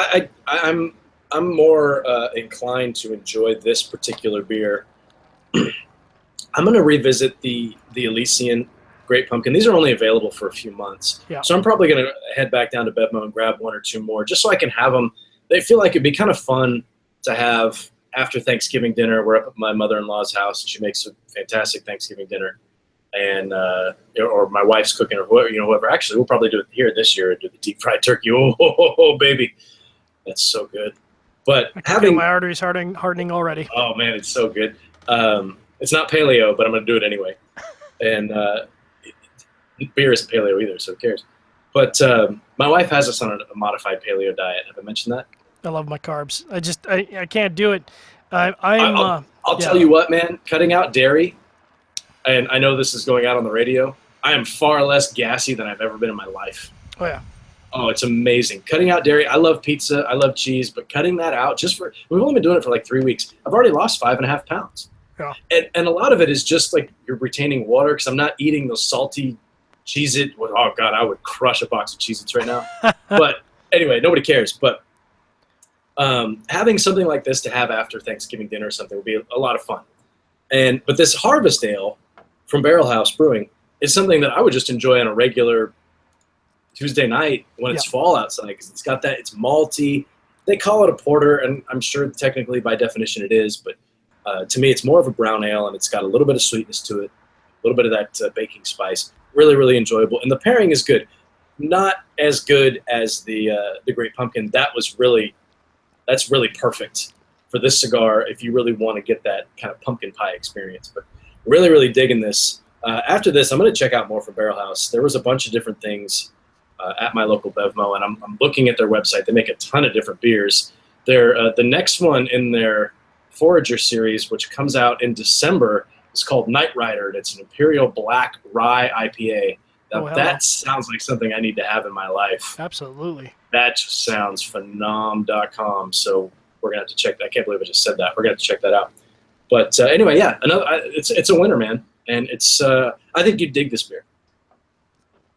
I'm more inclined to enjoy this particular beer. I'm going to revisit the Elysian Great Pumpkin. These are only available for a few months. Yeah. So I'm probably going to head back down to Bevmo and grab one or two more just so I can have them. They feel like it'd be kind of fun to have after Thanksgiving dinner. We're up at my mother-in-law's house, and she makes a fantastic Thanksgiving dinner. And or my wife's cooking, or whoever. Actually, we'll probably do it here this year and do the deep fried turkey. Oh, baby, that's so good. But I can feel my arteries hardening already. Oh man, it's so good. It's not paleo, but I'm going to do it anyway. And beer isn't paleo either, so who cares? But my wife has us on a modified paleo diet. Have I mentioned that? I love my carbs. I can't do it. I'll tell you what, man. Cutting out dairy, and I know this is going out on the radio, I am far less gassy than I've ever been in my life. Oh, yeah. Oh, it's amazing. Cutting out dairy. I love pizza. I love cheese. But cutting that out we've only been doing it for like 3 weeks. I've already lost 5.5 pounds. Yeah. And a lot of it is just like you're retaining water because I'm not eating those salty Cheez-It. Oh, God, I would crush a box of Cheez-Its right now. But anyway, nobody cares. But having something like this to have after Thanksgiving dinner or something would be a lot of fun. But this Harvest Ale from BarrelHouse Brewing is something that I would just enjoy on a regular Tuesday night when it's fall outside because it's got that, it's malty. They call it a porter, and I'm sure technically by definition it is, but to me it's more of a brown ale, and it's got a little bit of sweetness to it, a little bit of that baking spice. Really, really enjoyable. And the pairing is good. Not as good as the Great Pumpkin. That's really perfect for this cigar if you really want to get that kind of pumpkin pie experience. But really, really digging this. After this, I'm going to check out more from BarrelHouse. There was a bunch of different things at my local Bevmo, and I'm looking at their website. They make a ton of different beers. They're the next one in their Forager series, which comes out in December, It's called Night Rider, and it's an Imperial Black Rye IPA. Now, that sounds like something I need to have in my life. Absolutely. That just sounds phenom.com. So we're going to have to check that. I can't believe I just said that. We're going to have to check that out. But anyway, yeah, it's a winner, man. And it's I think you'd dig this beer.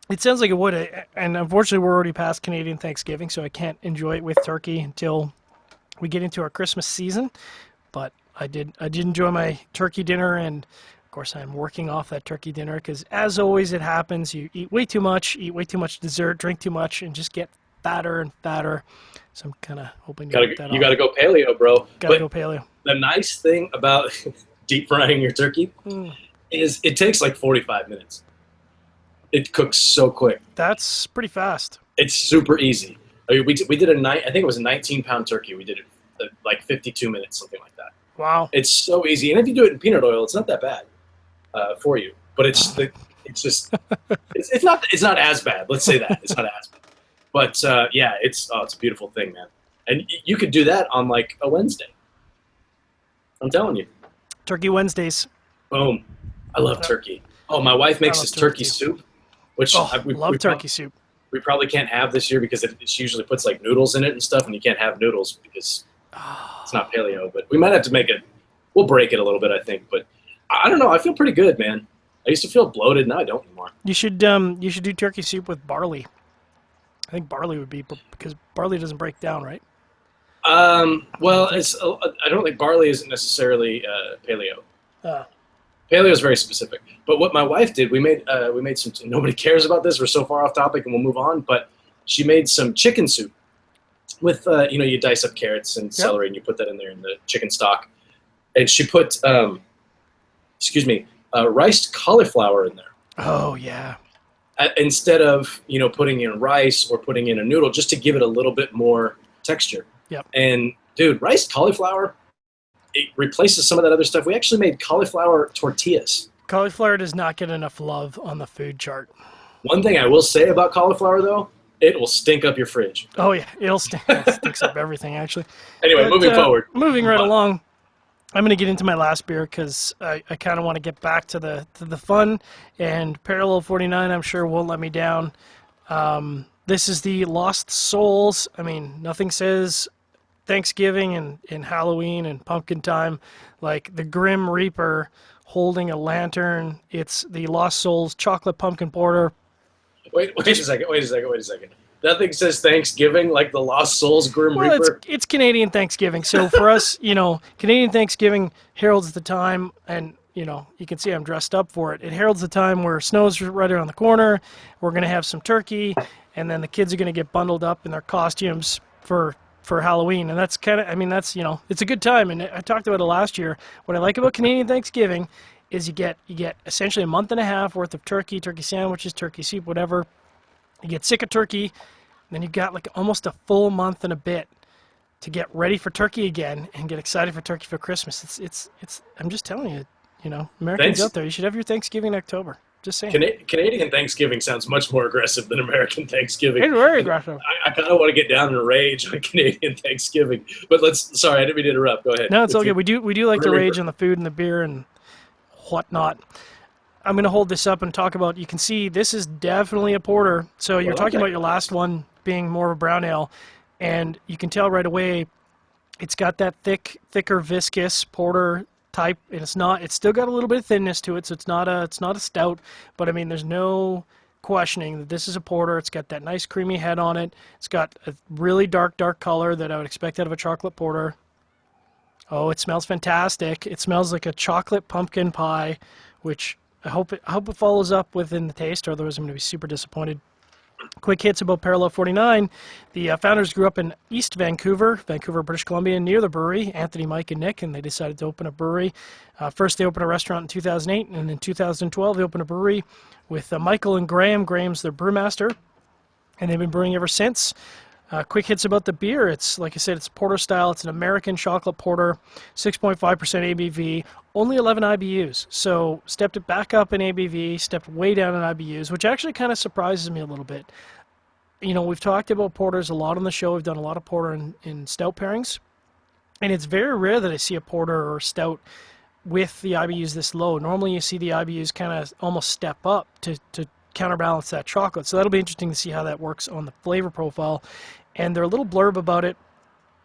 It sounds like it would. And unfortunately, we're already past Canadian Thanksgiving, so I can't enjoy it with turkey until we get into our Christmas season. But I did enjoy my turkey dinner, and of course I'm working off that turkey dinner because, as always, it happens. You eat way too much dessert, drink too much, and just get fatter and fatter. So I'm kind of hoping to get that off. You got to go paleo, bro. Got to go paleo. The nice thing about deep frying your turkey is it takes like 45 minutes. It cooks so quick. That's pretty fast. It's super easy. I mean, we did I think it was a 19-pound turkey. We did it like 52 minutes, something like that. Wow. It's so easy. And if you do it in peanut oil, it's not that bad for you. But it's not as bad. Let's say that. It's not as bad. But yeah, it's a beautiful thing, man. And you could do that on like a Wednesday. I'm telling you. Turkey Wednesdays. Boom. I love turkey. Oh, my wife makes this turkey soup, which we love turkey soup. We probably can't have this year because she usually puts like noodles in it and stuff, and you can't have noodles because it's not paleo. But we might have to we'll break it a little bit, I think. But I don't know. I feel pretty good, man. I used to feel bloated. Now I don't anymore. You should do turkey soup with barley. I think barley would be, because barley doesn't break down, right? Well, I don't think barley isn't necessarily paleo. Paleo is very specific. But what my wife did, we made some. Nobody cares about this. We're so far off topic, and we'll move on. But she made some chicken soup with you dice up carrots and celery, and you put that in there in the chicken stock. And she put riced cauliflower in there. Oh yeah. Instead of putting in rice or putting in a noodle, just to give it a little bit more texture. Yep. And dude, riced cauliflower, it replaces some of that other stuff. We actually made cauliflower tortillas. Cauliflower does not get enough love on the food chart. One thing I will say about cauliflower, though, it will stink up your fridge. Oh yeah, it stinks up everything actually. Anyway, moving forward. Moving right along. I'm going to get into my last beer because I kind of want to get back to the fun, and Parallel 49 I'm sure won't let me down. This is the Lost Souls. I mean, nothing says Thanksgiving and Halloween and pumpkin time like the Grim Reaper holding a lantern. It's the Lost Souls Chocolate Pumpkin Porter. Wait a second. Nothing says Thanksgiving like the Lost Souls Grim Reaper. It's Canadian Thanksgiving. So for us, Canadian Thanksgiving heralds the time, and you can see I'm dressed up for it. It heralds the time where snow's right around the corner. We're going to have some turkey, and then the kids are going to get bundled up in their costumes for Halloween. And that's it's a good time. And I talked about it last year. What I like about Canadian Thanksgiving is you get essentially a month and a half worth of turkey sandwiches, turkey soup, whatever. You get sick of turkey, and then you got like almost a full month and a bit to get ready for turkey again and get excited for turkey for Christmas. It's I'm just telling you, Americans out there, you should have your Thanksgiving in October. Just saying. Canadian Thanksgiving sounds much more aggressive than American Thanksgiving. It's very aggressive. I kind of want to get down in a rage on Canadian Thanksgiving. But sorry, I didn't mean to interrupt. Go ahead. No, it's okay. We do like to rage on the food and the beer and whatnot. I'm going to hold this up and talk about, you can see this is definitely a porter. So you're talking about your last one being more of a brown ale, and you can tell right away it's got that thicker viscous porter type, and it's still got a little bit of thinness to it, so it's not a stout, but I mean there's no questioning that this is a porter. It's got that nice creamy head on it. It's got a really dark color that I would expect out of a chocolate porter. Oh, it smells fantastic. It smells like a chocolate pumpkin pie, which I hope it follows up within the taste, or otherwise I'm going to be super disappointed. Quick hits about Parallel 49. The founders grew up in East Vancouver, British Columbia, near the brewery, Anthony, Mike, and Nick, and they decided to open a brewery. First, they opened a restaurant in 2008, and in 2012, they opened a brewery with Michael and Graham. Graham's their brewmaster, and they've been brewing ever since. Quick hits about the beer. It's, like I said, it's porter style. It's an American chocolate porter, 6.5% ABV, only 11 IBUs. So stepped it back up in ABV, stepped way down in IBUs, which actually kind of surprises me a little bit. We've talked about porters a lot on the show. We've done a lot of porter in stout pairings. And it's very rare that I see a porter or stout with the IBUs this low. Normally you see the IBUs kind of almost step up to counterbalance that chocolate. So that'll be interesting to see how that works on the flavor profile. And their little blurb about it,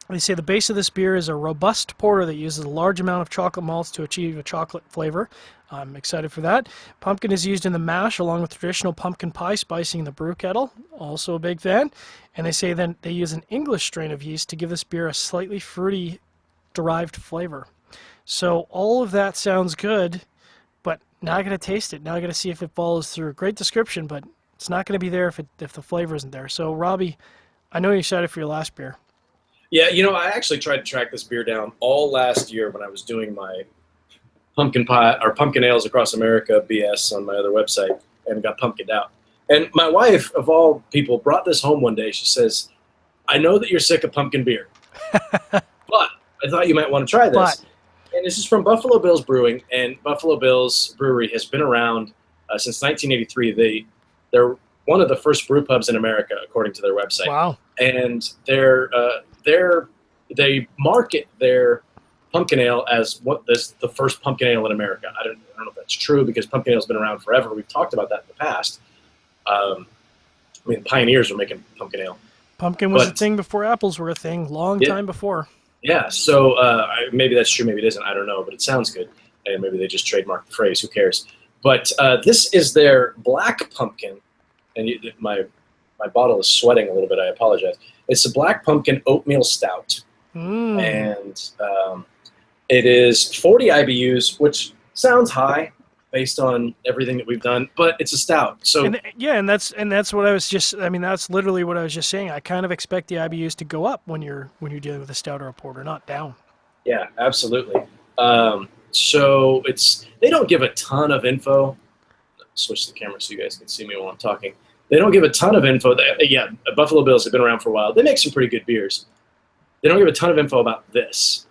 they say the base of this beer is a robust porter that uses a large amount of chocolate malts to achieve a chocolate flavor. I'm excited for that. Pumpkin is used in the mash along with traditional pumpkin pie spicing in the brew kettle. Also a big fan. And they say then they use an English strain of yeast to give this beer a slightly fruity derived flavor. So all of that sounds good, but now I got to taste it. Now I got to see if it follows through. Great description, but it's not going to be there if the flavor isn't there. So Robbie, I know you're excited for your last beer. Yeah, I actually tried to track this beer down all last year when I was doing my pumpkin pie or pumpkin ales across America BS on my other website and got pumpkined out. And my wife, of all people, brought this home one day. She says, I know that you're sick of pumpkin beer, but I thought you might want to try this. And this is from Buffalo Bill's Brewing, and Buffalo Bill's Brewery has been around since 1983. They're one of the first brew pubs in America, according to their website. Wow. And they market their pumpkin ale as the first pumpkin ale in America. I don't know if that's true because pumpkin ale's been around forever. We've talked about that in the past. Pioneers were making pumpkin ale. Pumpkin was a thing before apples were a thing, long time before. Yeah, so maybe that's true, maybe it isn't. I don't know, but it sounds good. And maybe they just trademarked the phrase. Who cares? But this is their black pumpkin, and my bottle is sweating a little bit. I apologize. It's a black pumpkin oatmeal stout, and it is 40 IBUs, which sounds high based on everything that we've done, but it's a stout. So and that's what I was just. I mean, that's literally what I was just saying. I kind of expect the IBUs to go up when you're dealing with a stout or a porter, not down. Yeah, absolutely. So they don't give a ton of info. Switch the camera so you guys can see me while I'm talking. They don't give a ton of info. Buffalo Bills have been around for a while. They make some pretty good beers. They don't give a ton of info about this.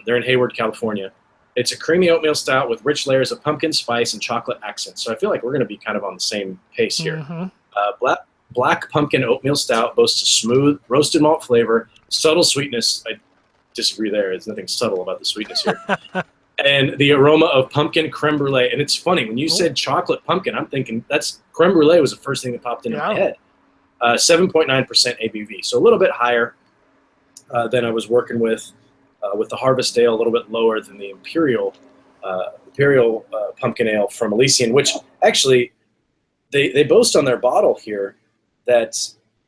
They're in Hayward, California. It's a creamy oatmeal stout with rich layers of pumpkin spice and chocolate accents. So I feel like we're going to be kind of on the same pace here. Mm-hmm. Black pumpkin oatmeal stout boasts a smooth roasted malt flavor, subtle sweetness. I disagree there. There's nothing subtle about the sweetness here. And the aroma of pumpkin creme brulee. And it's funny, when you said chocolate pumpkin, I'm thinking that's creme brulee was the first thing that popped into my head. 7.9% ABV. So a little bit higher than I was working with the Harvest Ale, a little bit lower than the Imperial Pumpkin Ale from Elysian, which actually they boast on their bottle here that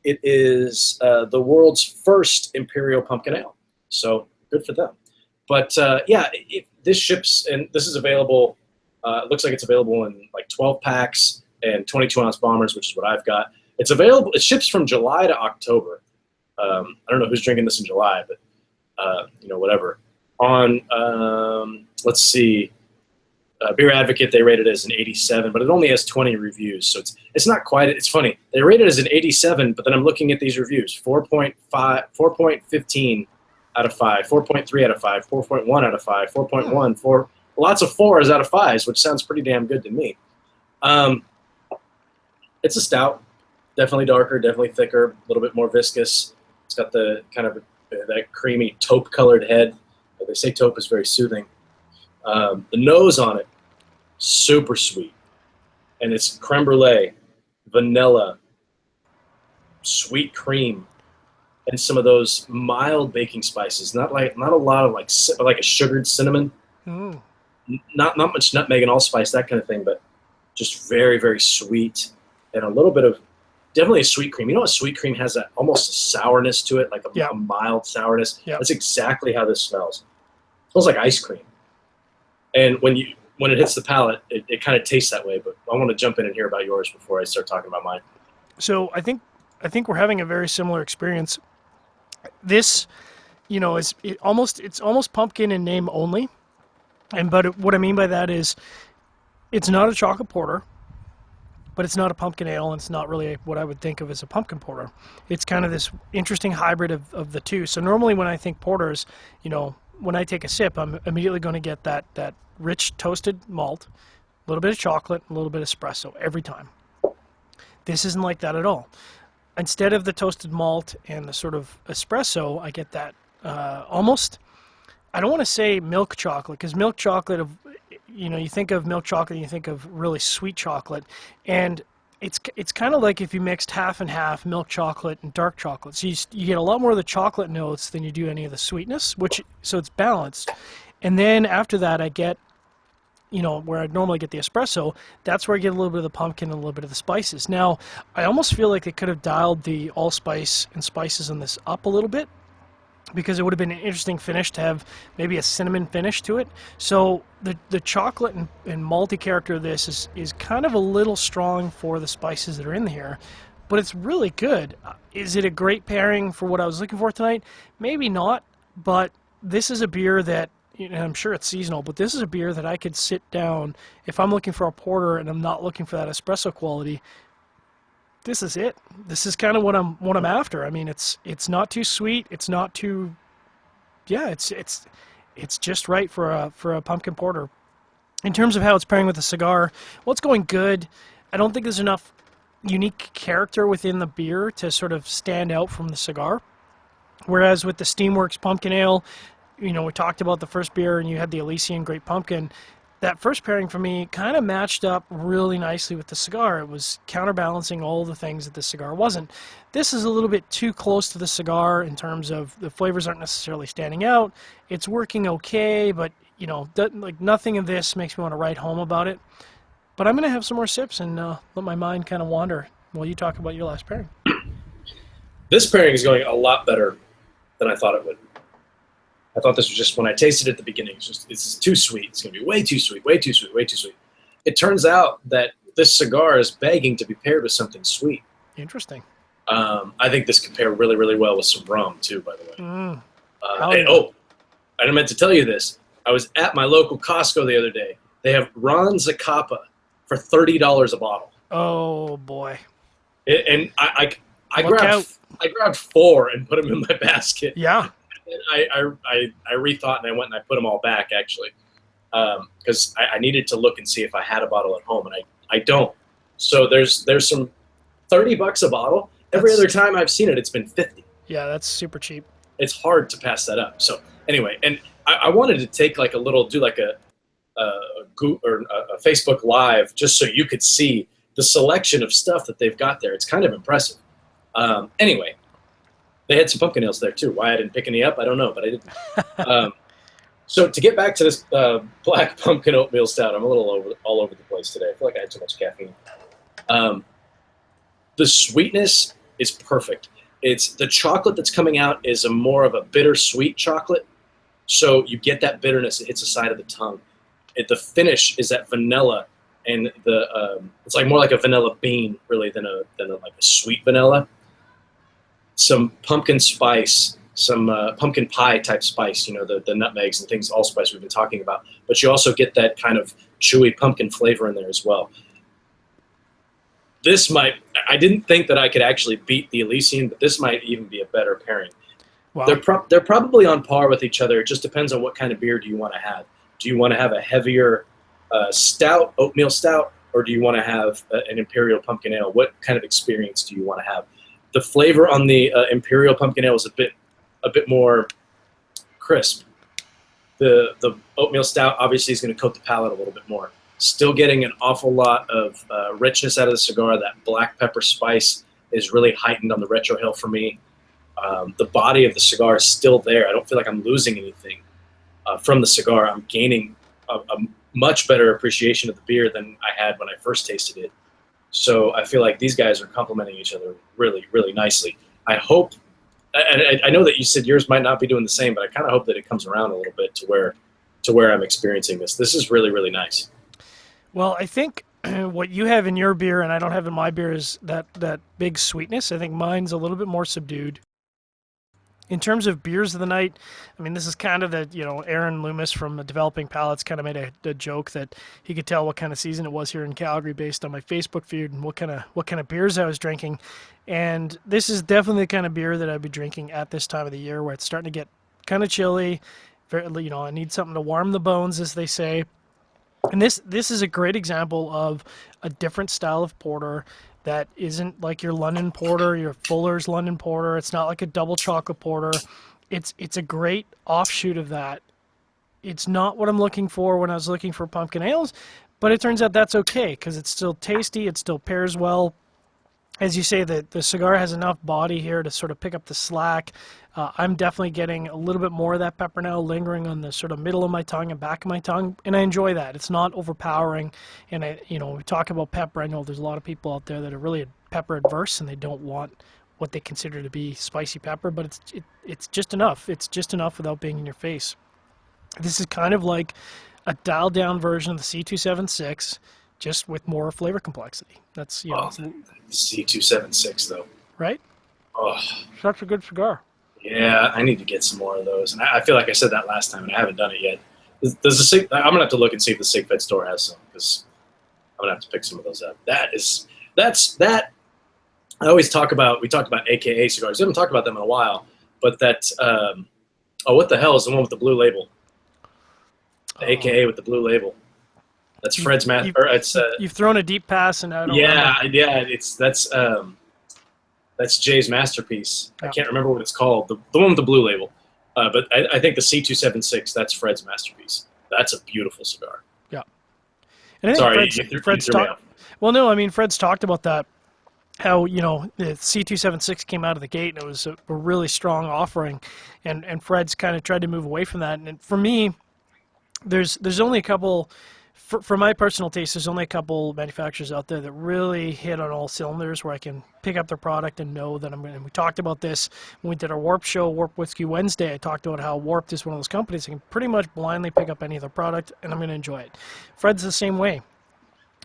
it is the world's first Imperial Pumpkin Ale. So good for them. But this ships, and this is available. It looks like it's available in like 12 packs and 22-ounce bombers, which is what I've got. It's available. It ships from July to October. I don't know who's drinking this in July, but whatever. On let's see, Beer Advocate, they rated it as an 87, but it only has 20 reviews, so it's not quite. It's funny. They rated it as an 87, but then I'm looking at these reviews: 4.5, 4.15 out of 5, 4.3 out of 5, 4.1 out of 5, 4.1, 4. Lots of 4s out of 5s, which sounds pretty damn good to me. It's a stout, definitely darker, definitely thicker, a little bit more viscous. It's got the kind of that creamy taupe-colored head. They say taupe is very soothing. The nose on it, super sweet. And it's creme brulee, vanilla, sweet cream, and some of those mild baking spices. Not a lot of like a sugared cinnamon. Mm. Not much nutmeg and allspice, that kind of thing, but just very, very sweet. And a little bit of definitely a sweet cream. You know, a sweet cream has that almost a sourness to it, like a mild sourness. Yep. That's exactly how this smells. It smells like ice cream. And when it hits the palate, it kind of tastes that way. But I want to jump in and hear about yours before I start talking about mine. So I think we're having a very similar experience. This, it's almost pumpkin in name only. But what I mean by that is, it's not a chocolate porter, but it's not a pumpkin ale, and it's not really what I would think of as a pumpkin porter. It's kind of this interesting hybrid of the two. So normally when I think porters, when I take a sip, I'm immediately going to get that rich toasted malt, a little bit of chocolate, a little bit of espresso every time. This isn't like that at all. Instead of the toasted malt and the sort of espresso, I get that almost I don't want to say milk chocolate because milk chocolate, you think of milk chocolate, you think of really sweet chocolate, and it's kind of like if you mixed half and half milk chocolate and dark chocolate. So you get a lot more of the chocolate notes than you do any of the sweetness, so it's balanced. And then after that, I get, where I'd normally get the espresso, that's where I get a little bit of the pumpkin and a little bit of the spices. Now, I almost feel like they could have dialed the allspice and spices on this up a little bit, because it would have been an interesting finish to have maybe a cinnamon finish to it. So the chocolate and malty character of this is kind of a little strong for the spices that are in here, but it's really good. Is it a great pairing for what I was looking for tonight? Maybe not, but this is a beer that, I'm sure it's seasonal, but this is a beer that I could sit down if I'm looking for a porter and I'm not looking for that espresso quality. This is it. This is kind of what I'm after. I mean, it's not too sweet. It's not too, yeah. It's just right for a pumpkin porter. In terms of how it's pairing with the cigar, well, it's going good. I don't think there's enough unique character within the beer to sort of stand out from the cigar. Whereas with the Steamworks Pumpkin Ale, we talked about the first beer, and you had the Elysian Great Pumpkin. That first pairing for me kind of matched up really nicely with the cigar. It was counterbalancing all the things that the cigar wasn't. This is a little bit too close to the cigar in terms of the flavors aren't necessarily standing out. It's working okay, but like nothing of this makes me want to write home about it. But I'm going to have some more sips and let my mind kind of wander while you talk about your last pairing. This pairing is going a lot better than I thought it would. I thought this was just, when I tasted it at the beginning, it's too sweet. It's going to be way too sweet, way too sweet, way too sweet. It turns out that this cigar is begging to be paired with something sweet. Interesting. I think this could pair really, really well with some rum, too, by the way. I meant to tell you this. I was at my local Costco the other day. They have Ron Zacapa for $30 a bottle. Oh, boy. And I grabbed 4 and put them in my basket. Yeah. And I rethought and I went and I put them all back, actually, because I needed to look and see if I had a bottle at home, and I don't. So there's some $30 a bottle. Every other time I've seen it, it's been 50. Yeah, that's super cheap. It's hard to pass that up. So anyway, and I wanted to take like a Facebook Live just so you could see the selection of stuff that they've got there. It's kind of impressive. Anyway. They had some pumpkin ales there, too. Why I didn't pick any up, I don't know, but I didn't. So to get back to this black pumpkin oatmeal stout, I'm a little all over the place today. I feel like I had too much caffeine. The sweetness is perfect. It's the chocolate that's coming out is more of a bittersweet chocolate, so you get that bitterness. It hits the side of the tongue. The finish is that vanilla, and it's like more like a vanilla bean, really, than like a sweet vanilla. Some pumpkin spice, some pumpkin pie type spice, the nutmegs and things, allspice we've been talking about. But you also get that kind of chewy pumpkin flavor in there as well. I didn't think that I could actually beat the Elysian, but this might even be a better pairing. Wow. They're probably on par with each other. It just depends on what kind of beer do you want to have. Do you want to have a heavier stout, oatmeal stout, or do you want to have an imperial pumpkin ale? What kind of experience do you want to have? The flavor on the imperial pumpkin ale is a bit more crisp. The oatmeal stout obviously is going to coat the palate a little bit more. Still getting an awful lot of richness out of the cigar. That black pepper spice is really heightened on the retrohale for me. The body of the cigar is still there. I don't feel like I'm losing anything from the cigar. I'm gaining a much better appreciation of the beer than I had when I first tasted it. So I feel like these guys are complementing each other really, really nicely. I hope, and I know that you said yours might not be doing the same, but I kind of hope that it comes around a little bit to where I'm experiencing this. This is really, really nice. Well, I think what you have in your beer and I don't have in my beer is that big sweetness. I think mine's a little bit more subdued. In terms of beers of the night, I mean, this is kind of the, Aaron Loomis from the Developing Palates kind of made a joke that he could tell what kind of season it was here in Calgary based on my Facebook feed and what kind of beers I was drinking. And this is definitely the kind of beer that I'd be drinking at this time of the year where it's starting to get kind of chilly. I need something to warm the bones, as they say. And this is a great example of a different style of porter that isn't like your London Porter, your Fuller's London Porter. It's not like a double chocolate porter. It's a great offshoot of that it's not what I'm looking for when I was looking for pumpkin ales, but it turns out that's okay because it's still tasty. It still pairs well. As you say, the cigar has enough body here to sort of pick up the slack. I'm definitely getting a little bit more of that pepper now lingering on the sort of middle of my tongue and back of my tongue, and I enjoy that. It's not overpowering, and we talk about pepper. I know there's a lot of people out there that are really pepper adverse and they don't want what they consider to be spicy pepper, but it's just enough. It's just enough without being in your face. This is kind of like a dialed down version of the C276, just with more flavor complexity. That's C276 though. Right? Oh, such a good cigar. Yeah, I need to get some more of those, and I feel like I said that last time, and I haven't done it yet. Does the Sig? I'm gonna have to look and see if the Sig Fed store has some, because I'm gonna have to pick some of those up. That. I always talk about. We talked about AKA cigars. We haven't talked about them in a while, but that. What the hell is the one with the blue label? The AKA with the blue label. That's Fred's You've thrown a deep pass, and I don't. Yeah, remember. That's Jay's masterpiece. Yeah. I can't remember what it's called. The one with the blue label. But I think the C276, that's Fred's masterpiece. That's a beautiful cigar. Yeah. And I think Fred's talked. Well, no, I mean, Fred's talked about that. How, the C276 came out of the gate, and it was a really strong offering. And Fred's kind of tried to move away from that. And for me, there's only a couple... For my personal taste, there's only a couple manufacturers out there that really hit on all cylinders where I can pick up their product and know that I'm going to. We talked about this when we did our Warp show, Warp Whiskey Wednesday. I talked about how Warped is one of those companies I can pretty much blindly pick up any of their product and I'm going to enjoy it. Fred's the same way.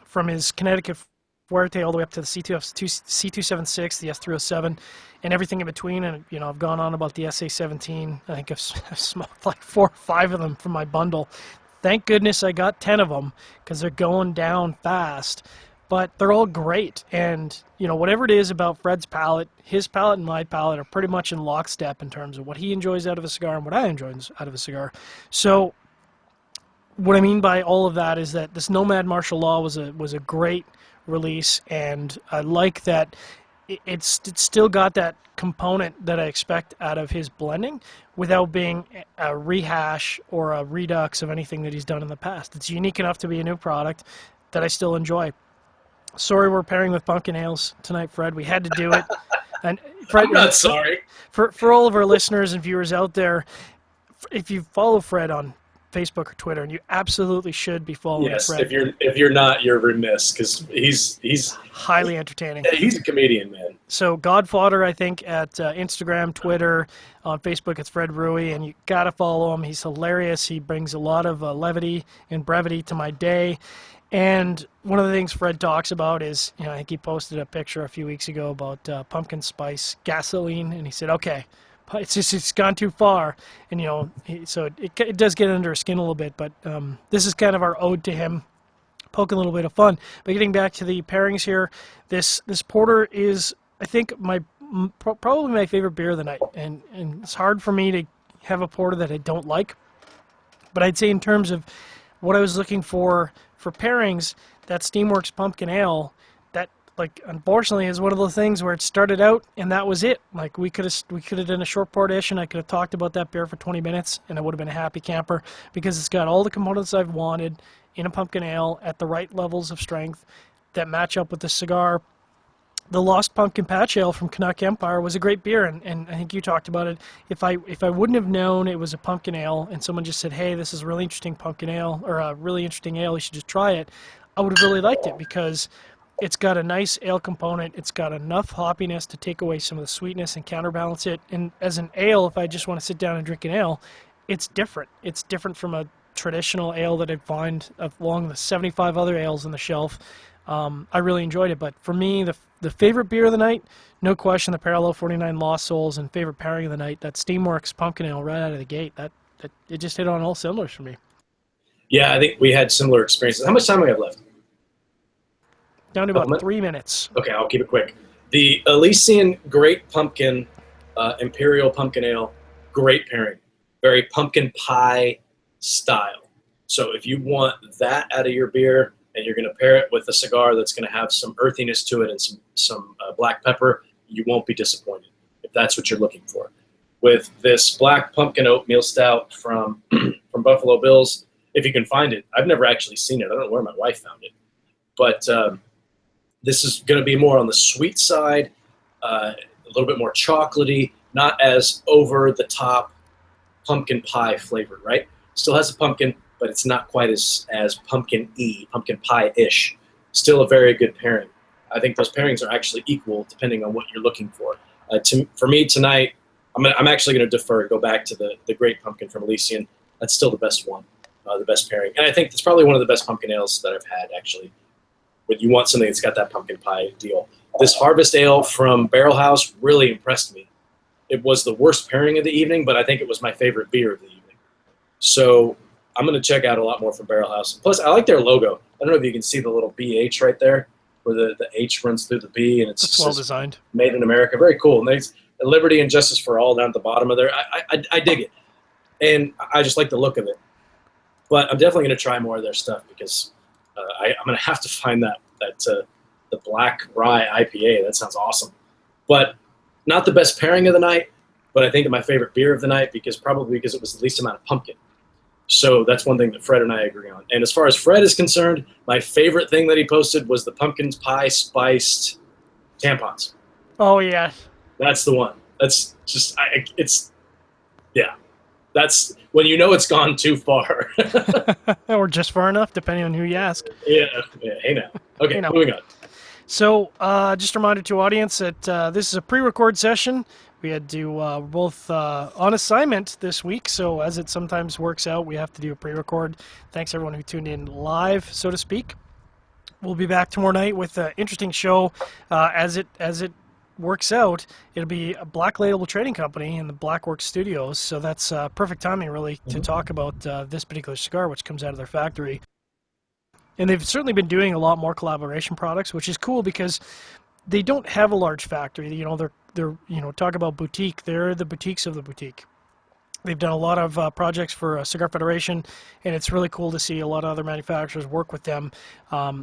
From his Connecticut Fuerte all the way up to the C276, the S307, and everything in between. And, I've gone on about the SA17. I think I've smoked like 4 or 5 of them from my bundle. Thank goodness I got 10 of them because they're going down fast, but they're all great. And, whatever it is about Fred's palate, his palate and my palate are pretty much in lockstep in terms of what he enjoys out of a cigar and what I enjoy out of a cigar. So what I mean by all of that is that this Nomad Martial Law was a great release, and I like that it's still got that component that I expect out of his blending without being a rehash or a redux of anything that he's done in the past. It's unique enough to be a new product that I still enjoy. Sorry we're pairing with pumpkin ales tonight, Fred. We had to do it. And Fred, I'm not sorry. For all of our listeners and viewers out there, if you follow Fred on Facebook or Twitter, and you absolutely should be following Fred. If you're not, you're remiss because he's highly entertaining. He's a comedian, man. So Godfather, I think, at Instagram, Twitter, on Facebook, it's Fred Brewery, and you gotta follow him. He's hilarious. He brings a lot of levity and brevity to my day. And one of the things Fred talks about is, I think he posted a picture a few weeks ago about pumpkin spice gasoline, and he said, okay, it's gone too far, and so it does get under his skin a little bit. But this is kind of our ode to him, poking a little bit of fun. But getting back to the pairings here, this porter is, I think, probably my favorite beer of the night, and it's hard for me to have a porter that I don't like. But I'd say in terms of what I was looking for pairings, that Steamworks Pumpkin Ale, that, like, unfortunately is one of the things where it started out and that was it. Like, we could have done a short partition. I could have talked about that beer for 20 minutes and I would have been a happy camper because it's got all the components I've wanted in a pumpkin ale at the right levels of strength that match up with the cigar. The Lost Pumpkin Patch Ale from Canuck Empire was a great beer, and I think you talked about it. If I wouldn't have known it was a pumpkin ale and someone just said, hey, this is a really interesting pumpkin ale, or a really interesting ale, you should just try it, I would have really liked it because it's got a nice ale component. It's got enough hoppiness to take away some of the sweetness and counterbalance it. And as an ale, if I just want to sit down and drink an ale, it's different. It's different from a traditional ale that I find along the 75 other ales on the shelf. I really enjoyed it. But for me, the favorite beer of the night, no question, the Parallel 49 Lost Souls, and favorite pairing of the night, that Steamworks Pumpkin Ale right out of the gate. That it just hit on all cylinders for me. Yeah, I think we had similar experiences. How much time do we have left? Down to about 3 minutes. Okay, I'll keep it quick. The Elysian Great Pumpkin Imperial Pumpkin Ale, great pairing. Very pumpkin pie style. So if you want that out of your beer and you're going to pair it with a cigar that's going to have some earthiness to it and some black pepper, you won't be disappointed if that's what you're looking for. With this black pumpkin oatmeal stout from from Buffalo Bills, if you can find it. I've never actually seen it. I don't know where my wife found it. But this is going to be more on the sweet side, a little bit more chocolatey, not as over-the-top pumpkin pie flavored, right? Still has a pumpkin, but it's not quite as pumpkin-y, pumpkin pie-ish. Still a very good pairing. I think those pairings are actually equal depending on what you're looking for. For me tonight, I'm actually going to defer, go back to the Great Pumpkin from Elysian. That's still the best one, the best pairing. And I think it's probably one of the best pumpkin ales that I've had, actually. But you want something that's got that pumpkin pie deal. This Harvest Ale from BarrelHouse really impressed me. It was the worst pairing of the evening, but I think it was my favorite beer of the evening. So I'm going to check out a lot more from BarrelHouse. Plus, I like their logo. I don't know if you can see the little BH right there, where the H runs through the B, and it's well designed. Made in America. Very cool. And there's Liberty and Justice for All down at the bottom of there. I dig it. And I just like the look of it. But I'm definitely going to try more of their stuff because I'm going to have to find the Black Rye IPA. That sounds awesome. But not the best pairing of the night, but I think my favorite beer of the night probably because it was the least amount of pumpkin. So that's one thing that Fred and I agree on. And as far as Fred is concerned, my favorite thing that he posted was the pumpkin pie spiced tampons. Oh, yeah. That's the one. That's just, that's when you know it's gone too far. Or just far enough, depending on who you ask. Yeah. Hey now. Okay, hey now. Moving on. So just a reminder to audience that this is a pre-record session. We had to both on assignment this week, so as it sometimes works out, we have to do a pre-record. Thanks everyone who tuned in live, so to speak. We'll be back tomorrow night with an interesting show. As it works out, it'll be a Black Label Trading Company in the Blackworks Studios, so that's perfect timing, really, to talk about this particular cigar, which comes out of their factory. And they've certainly been doing a lot more collaboration products, which is cool because they don't have a large factory. You know, they're talk about boutique. They're the boutiques of the boutique. They've done a lot of projects for Cigar Federation, and it's really cool to see a lot of other manufacturers work with them.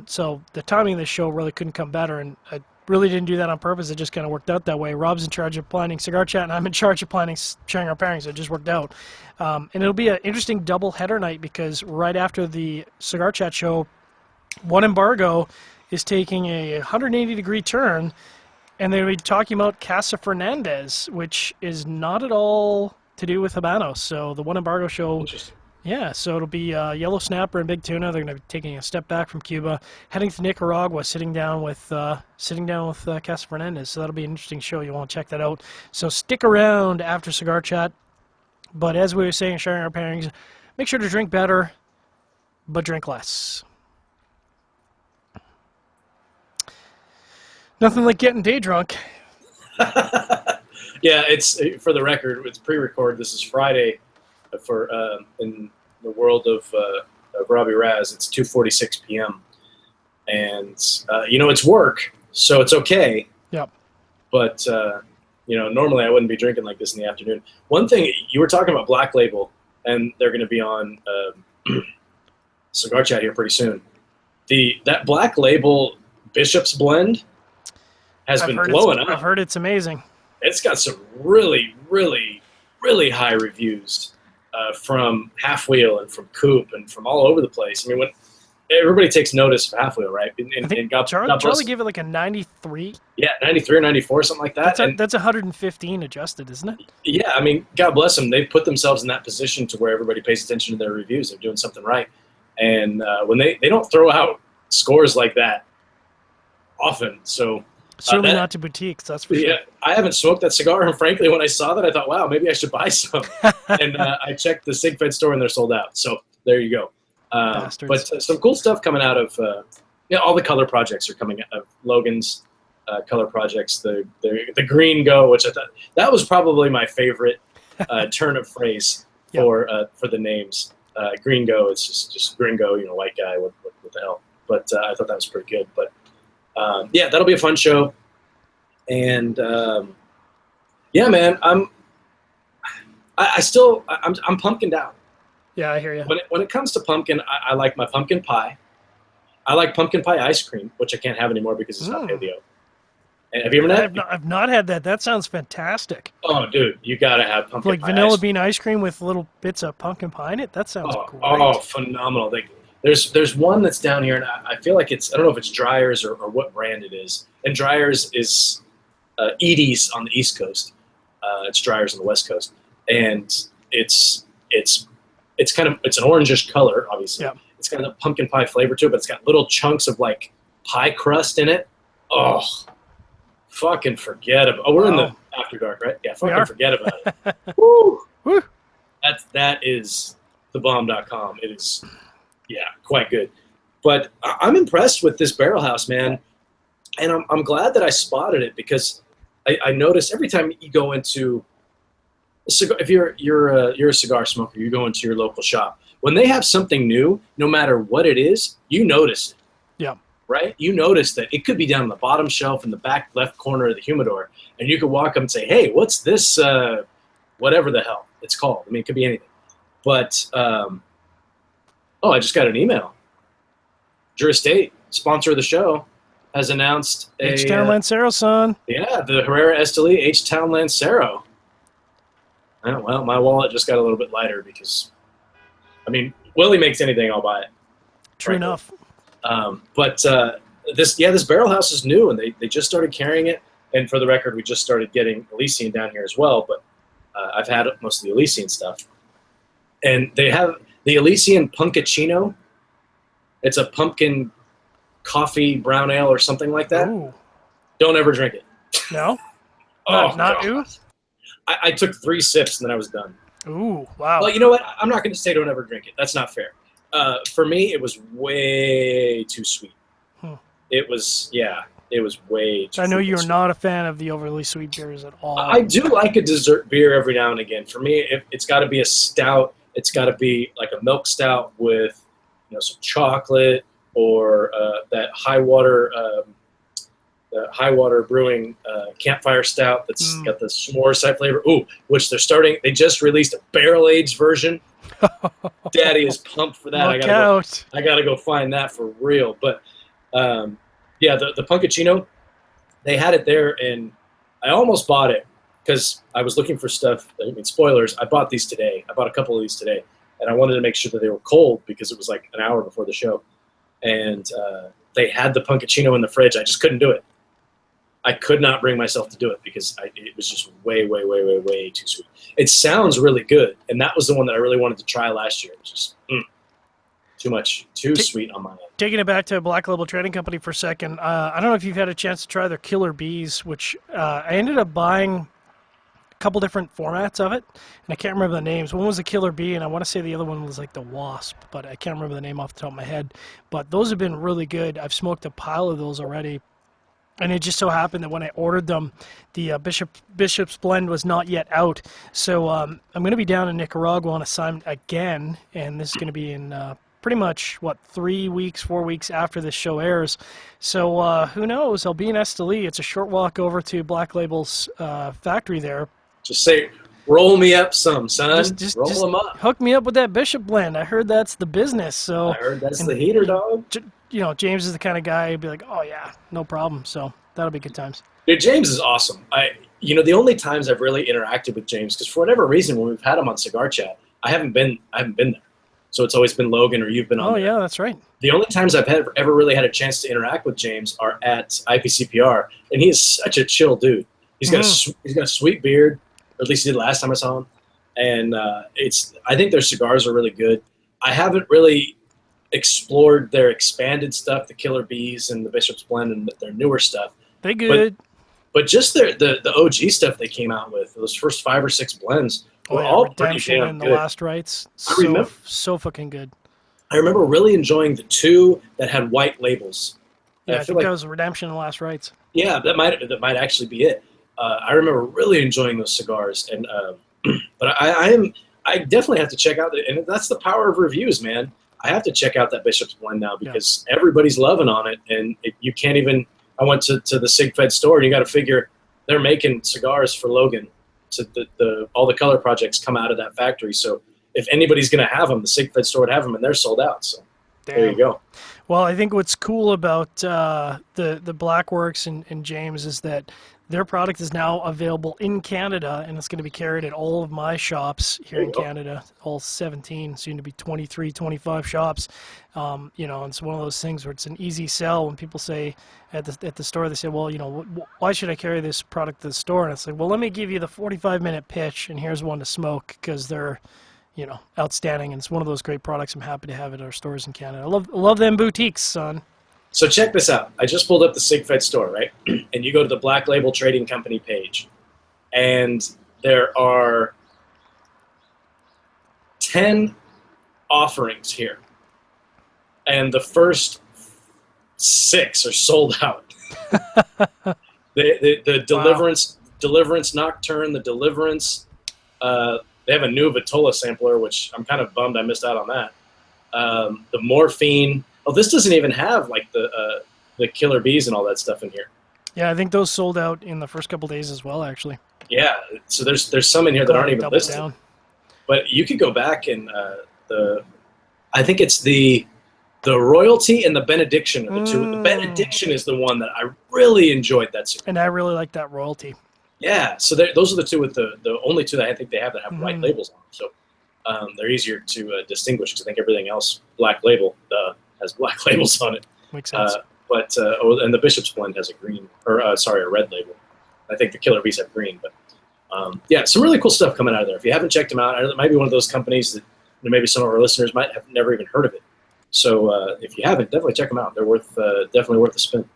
So the timing of this show really couldn't come better, and I really didn't do that on purpose. It just kind of worked out that way. Rob's in charge of planning Cigar Chat, and I'm in charge of planning Sharing Our Pairings. It just worked out. And it'll be an interesting double header night because right after the Cigar Chat show, One Embargo is taking a 180-degree turn, and they'll be talking about Casa Fernandez, which is not at all to do with Habanos. So the One Embargo show, yeah, so it'll be Yellow Snapper and Big Tuna. They're going to be taking a step back from Cuba, heading to Nicaragua, sitting down with Casa Fernandez. So that'll be an interesting show. You want to check that out. So stick around after Cigar Chat. But as we were saying, Sharing Our Pairings, make sure to drink better, but drink less. Nothing like getting day drunk. Yeah, it's for the record. It's pre-record. This is Friday for in the world of Robbie Raz. It's 2:46 p.m. and it's work, so it's okay. Yep. But normally I wouldn't be drinking like this in the afternoon. One thing you were talking about Black Label, and they're going to be on Cigar Chat here pretty soon. That Black Label Bishop's Blend has been blowing up. I've heard it's amazing. It's got some really, really, really high reviews from Half Wheel and from Coop and from all over the place. I mean, when everybody takes notice of Half Wheel, right? I think Charlie gave it like a 93. Yeah, 93 or 94, something like that. That's 115 adjusted, isn't it? Yeah, I mean, God bless them. They've put themselves in that position to where everybody pays attention to their reviews. They're doing something right. And when they don't throw out scores like that often, so... Certainly not to boutiques, that's for sure. Yeah, I haven't smoked that cigar, and frankly, when I saw that, I thought, wow, maybe I should buy some. And I checked the SigFed store, and they're sold out. So there you go. But some cool stuff coming out of all the color projects are coming out of Logan's color projects. The Green Go, which I thought that was probably my favorite turn of phrase for the names. Green Go, it's just Green Go, white guy, what the hell. But I thought that was pretty good. But that'll be a fun show. And man, I'm pumpkined out. Yeah, I hear you. When it comes to pumpkin, I like my pumpkin pie. I like pumpkin pie ice cream, which I can't have anymore because it's not paleo. Have you ever had that? I've not had that. That sounds fantastic. Oh, dude, you gotta have pumpkin Like pie vanilla ice. bean ice cream with little bits of pumpkin pie in it. That sounds Oh, great. phenomenal! There's one that's down here, and I feel like I don't know if it's Dryers or what brand it is. And Dryers is Edie's on the East Coast. It's Dryers on the West Coast, and it's it's an orangish color, obviously. Yeah. It's got a pumpkin pie flavor to it, but it's got little chunks of like pie crust in it. Oh, fucking forget about. Oh, we're in the after dark, right? Yeah, fucking forget about it. Woo! Woo! That is thebomb.com. It is, yeah, quite good. But I'm impressed with this BarrelHouse, man, and I'm glad that I spotted it because I noticed every time you go into a cigar, if you're a cigar smoker, you go into your local shop. When they have something new, no matter what it is, you notice it. Yeah. Right? You notice that it could be down on the bottom shelf in the back left corner of the humidor, and you could walk up and say, "Hey, what's this? Whatever the hell it's called." I mean, it could be anything. But I just got an email. Drew Estate, sponsor of the show, has announced H-Town Lancero, son. Yeah, the Herrera Esteli H-Town Lancero. Well, my wallet just got a little bit lighter because, I mean, Willie makes anything, I'll buy it. True enough. But this BarrelHouse is new, and they just started carrying it. And for the record, we just started getting Elysian down here as well. But I've had most of the Elysian stuff. And they have the Elysian Punkachino. It's a pumpkin coffee brown ale or something like that. Ooh. Don't ever drink it. No? Not ooh? I took 3 sips and then I was done. Ooh, wow. Well, you know what? I'm not going to say don't ever drink it. That's not fair. For me, it was way too sweet. It was way too I know sweet. you're not a fan of the overly sweet beers at all. I do like a dessert beer every now and again. For me, it's got to be a stout. It's got to be like a milk stout with some chocolate or that high water Brewing campfire stout that's got the s'mores type flavor. Ooh, which they just released a barrel aged version. Daddy is pumped for that. I gotta go find that for real. But the Punkachino, they had it there, and I almost bought it because I was looking for stuff. I mean, spoilers. I bought these today. I bought a couple of these today, and I wanted to make sure that they were cold because it was like an hour before the show, and they had the Punkachino in the fridge. I just couldn't do it. I could not bring myself to do it because it was just way, way, way, way, way too sweet. It sounds really good, and that was the one that I really wanted to try last year. It was just too much, too sweet on my end. Taking it back to Black Label Trading Company for a second, I don't know if you've had a chance to try their Killer Bees, which I ended up buying a couple different formats of it, and I can't remember the names. One was the Killer Bee, and I want to say the other one was like the Wasp, but I can't remember the name off the top of my head. But those have been really good. I've smoked a pile of those already. And it just so happened that when I ordered them, the Bishop's Blend was not yet out. So I'm going to be down in Nicaragua on assignment again, and this is going to be in pretty much, 3 weeks, 4 weeks after this show airs. So who knows? I'll be in Esteli. It's a short walk over to Black Label's factory there. Just say, roll me up some, son. Just roll them up. Hook me up with that Bishop Blend. I heard that's the business. So I heard that's the heater, dog. James is the kind of guy who'd be like, oh, yeah, no problem. So that'll be good times. Dude, James is awesome. The only times I've really interacted with James, because for whatever reason, when we've had him on Cigar Chat, I haven't been there. So it's always been Logan or you've been on there. Yeah, that's right. The only times I've ever really had a chance to interact with James are at IPCPR, and he is such a chill dude. He's got a sweet beard, or at least he did last time I saw him. And I think their cigars are really good. I haven't really explored their expanded stuff, the Killer Bees and the Bishop's Blend and their newer stuff. They good. But just the OG stuff they came out with, those first 5 or 6 blends, were all pretty damn good. The Last Rites, so fucking good. I remember really enjoying the 2 that had white labels. Yeah, I think that was Redemption and Last Rites. Yeah, that might actually be it. I remember really enjoying those cigars, and but I definitely have to check out and that's the power of reviews, man. I have to check out that Bishop's Blend now because everybody's loving on it, and you can't even. I went to the SigFed store, and you got to figure they're making cigars for Logan. So all the color projects come out of that factory. So if anybody's going to have them, the SigFed store would have them, and they're sold out. So there you go. Well, I think what's cool about the Blackworks and James is that their product is now available in Canada, and it's going to be carried at all of my shops here There in you go. Canada, all 17, soon to be 23, 25 shops. And it's one of those things where it's an easy sell. When people say at the store, they say, well, why should I carry this product to the store? And it's like, well, let me give you the 45-minute pitch, and here's one to smoke because they're outstanding. And it's one of those great products I'm happy to have at our stores in Canada. I love them boutiques, son. So check this out. I just pulled up the SigFed store, right? And you go to the Black Label Trading Company page, and there are 10 offerings here. And the first 6 are sold out. The Deliverance Nocturne, the Deliverance, they have a new Vitola sampler, which I'm kind of bummed I missed out on that. The Morphine. Oh, this doesn't even have like the Killer Bees and all that stuff in here. Yeah, I think those sold out in the first couple days as well, actually. Yeah, so there's some in here that aren't even listed. Down. But you could go back and I think it's the Royalty and the Benediction are the two. The Benediction is the one that I really enjoyed. That cigar. And I really like that Royalty. Yeah, so those are the two with the only two that I think they have that have white labels on them. So they're easier to distinguish because I think everything else Black Label has black labels on it. Makes sense. And the Bishop's Blend has a red label. I think the Killer Bees have green, but some really cool stuff coming out of there. If you haven't checked them out, it might be one of those companies that maybe some of our listeners might have never even heard of it. So if you haven't, definitely check them out. They're definitely worth the spin.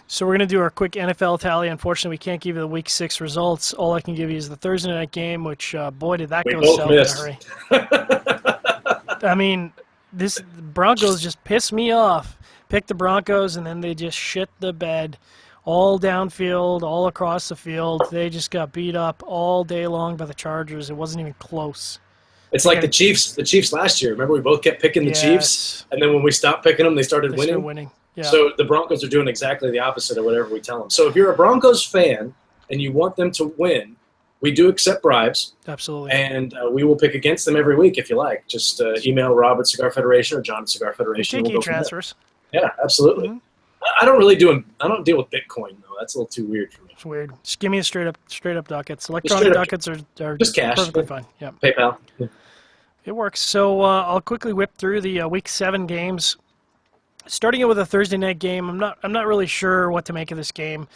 So we're going to do our quick NFL tally. Unfortunately, we can't give you the Week 6 results. All I can give you is the Thursday night game, which, boy, did that go south in a hurry. I mean, the Broncos just pissed me off. Picked the Broncos, and then they just shit the bed all downfield, all across the field. They just got beat up all day long by the Chargers. It wasn't even close. It's like the Chiefs last year. Remember, we both kept picking the Chiefs, and then when we stopped picking them, they started winning. Yeah. So the Broncos are doing exactly the opposite of whatever we tell them. So if you're a Broncos fan and you want them to win, we do accept bribes. Absolutely. And we will pick against them every week if you like. Just email Rob at Cigar Federation or John at Cigar Federation. We take e-transfers. Yeah, absolutely. Mm-hmm. I don't deal with Bitcoin though. That's a little too weird for me. It's weird. Just give me a straight up ducats. Electronic ducats are just cash. Perfectly fine. Yeah. PayPal. Yeah. It works. So I'll quickly whip through the Week 7 games. Starting it with a Thursday night game, I'm not really sure what to make of this game.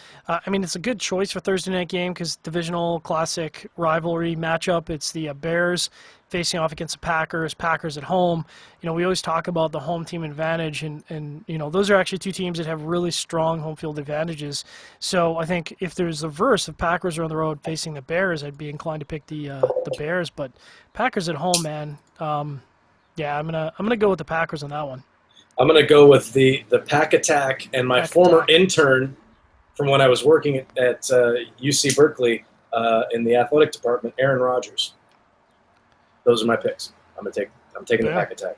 It's a good choice for Thursday night game because divisional classic rivalry matchup. It's the Bears facing off against the Packers at home. We always talk about the home team advantage, and those are actually two teams that have really strong home field advantages. So I think if there's a verse of Packers are on the road facing the Bears, I'd be inclined to pick the Bears. But Packers at home, man. I'm gonna go with the Packers on that one. I'm going to go with the Pack Attack and my former intern from when I was working at UC Berkeley in the athletic department, Aaron Rodgers. Those are my picks. I'm taking the Pack Attack.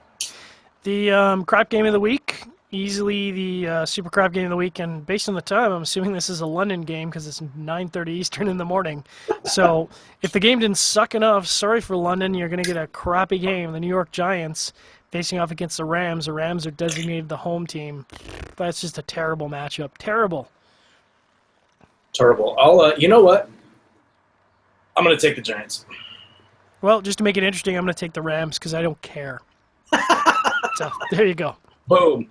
The crap game of the week, easily the super crap game of the week, and based on the time, I'm assuming this is a London game because it's 9:30 Eastern in the morning. So if the game didn't suck enough, sorry for London, you're going to get a crappy game. The New York Giants facing off against the Rams. The Rams are designated the home team. That's just a terrible matchup. Terrible. You know what? I'm going to take the Giants. Well, just to make it interesting, I'm going to take the Rams because I don't care. So there you go. Boom.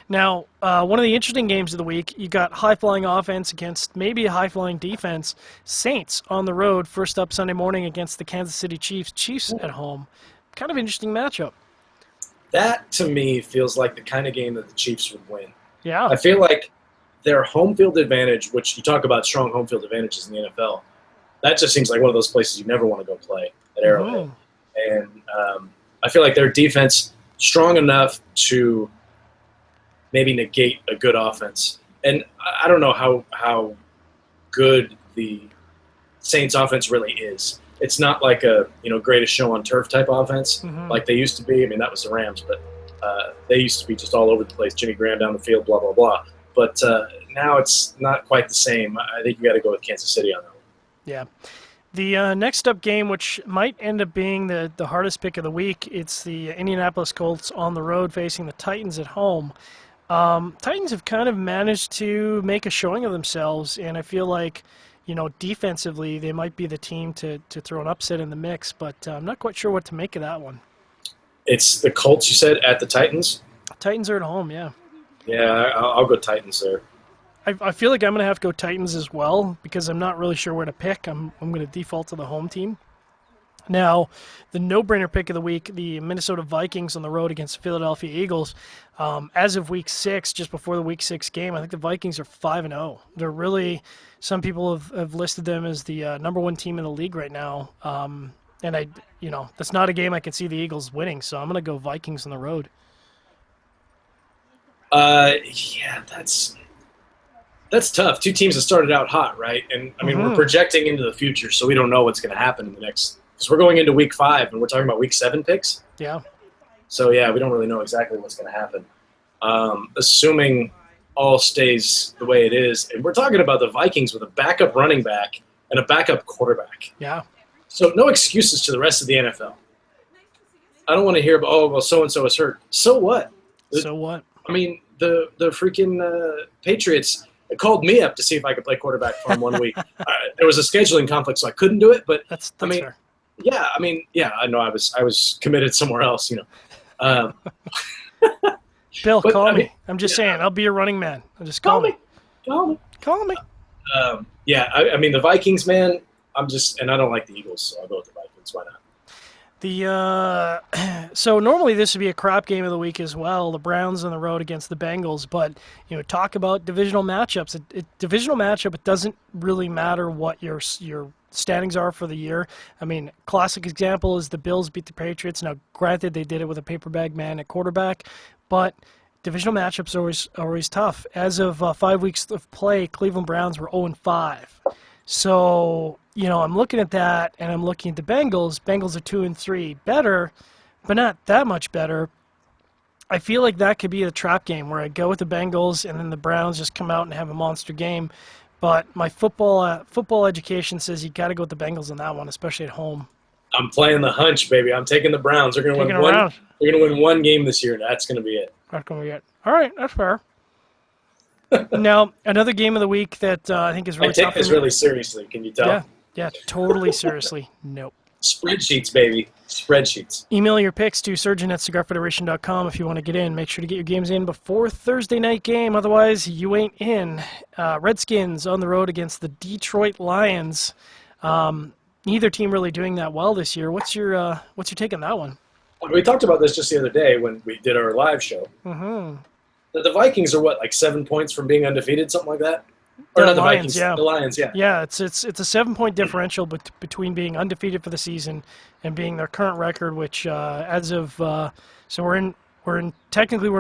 Now, one of the interesting games of the week, you got high-flying offense against maybe a high-flying defense. Saints on the road, first up Sunday morning against the Kansas City Chiefs. Chiefs at home. Kind of interesting matchup. That, to me, feels like the kind of game that the Chiefs would win. Yeah. I feel like their home field advantage, which you talk about strong home field advantages in the NFL, that just seems like one of those places you never want to go play at Arrowhead. And I feel like their defense strong enough to maybe negate a good offense. And I don't know how good the Saints offense really is. It's not like a greatest show on turf type offense like they used to be. I mean, that was the Rams, but they used to be just all over the place. Jimmy Graham down the field, blah, blah, blah. But now it's not quite the same. I think you got to go with Kansas City on that one. Yeah. The next up game, which might end up being the hardest pick of the week, it's the Indianapolis Colts on the road facing the Titans at home. Titans have kind of managed to make a showing of themselves, and I feel like, defensively they might be the team to throw an upset in the mix, but I'm not quite sure what to make of that one. It's the Colts, you said, at the Titans? Titans are at home, yeah. Yeah, I'll go Titans there. I feel like I'm going to have to go Titans as well because I'm not really sure where to pick. I'm going to default to the home team. Now, the no-brainer pick of the week, the Minnesota Vikings on the road against the Philadelphia Eagles. As of Week 6, just before the Week 6 game, I think the Vikings are 5-0. They're really, some people have listed them as the number one team in the league right now. And that's not a game I can see the Eagles winning, so I'm going to go Vikings on the road. Yeah, that's tough. Two teams that started out hot, right? And I mean, we're projecting into the future, so we don't know what's going to happen in the next. Because we're going into Week 5, and we're talking about Week 7 picks. Yeah. So yeah, we don't really know exactly what's going to happen. Assuming all stays the way it is, and we're talking about the Vikings with a backup running back and a backup quarterback. Yeah. So no excuses to the rest of the NFL. I don't want to hear about so and so is hurt. So what? So what? I mean, the freaking Patriots called me up to see if I could play quarterback for them 1 week. There was a scheduling conflict, so I couldn't do it. But that's fair. Yeah, I know I was committed somewhere else. Bill, call me. I'm just saying, I'll be your running man. Just call me. Call me. I mean, the Vikings, man. And I don't like the Eagles, so I'll go with the Vikings. Why not? So normally this would be a crap game of the week as well. The Browns on the road against the Bengals, but talk about divisional matchups. Divisional matchup, it doesn't really matter what your standings are for the year. I mean, classic example is the Bills beat the Patriots. Now, granted, they did it with a paper bag man at quarterback, but divisional matchups are always tough. As of 5 weeks of play, Cleveland Browns were 0-5. So, I'm looking at that, and I'm looking at the Bengals. Bengals are 2-3, better, but not that much better. I feel like that could be a trap game where I go with the Bengals, and then the Browns just come out and have a monster game. But my football education says you got to go with the Bengals on that one, especially at home. I'm playing the hunch, baby. I'm taking the Browns. They're going to win one. They're going to win one game this year. That's going to be it. That's going to be it. All right, that's fair. Now, another game of the week that I think is really tough. I take this really seriously. Can you tell? Yeah, totally seriously. Nope. Spreadsheets, baby. Spreadsheets. Email your picks to surgeon@cigarfederation.com if you want to get in. Make sure to get your games in before Thursday night game. Otherwise, you ain't in. Redskins on the road against the Detroit Lions. Neither team really doing that well this year. What's your take on that one? We talked about this just the other day when we did our live show. Mm-hmm. The Vikings are like 7 points from being undefeated, something like that? Or not the Lions, Vikings, yeah. The Lions, yeah. Yeah, it's a 7-point differential between being undefeated for the season and being their current record, which as of so we're in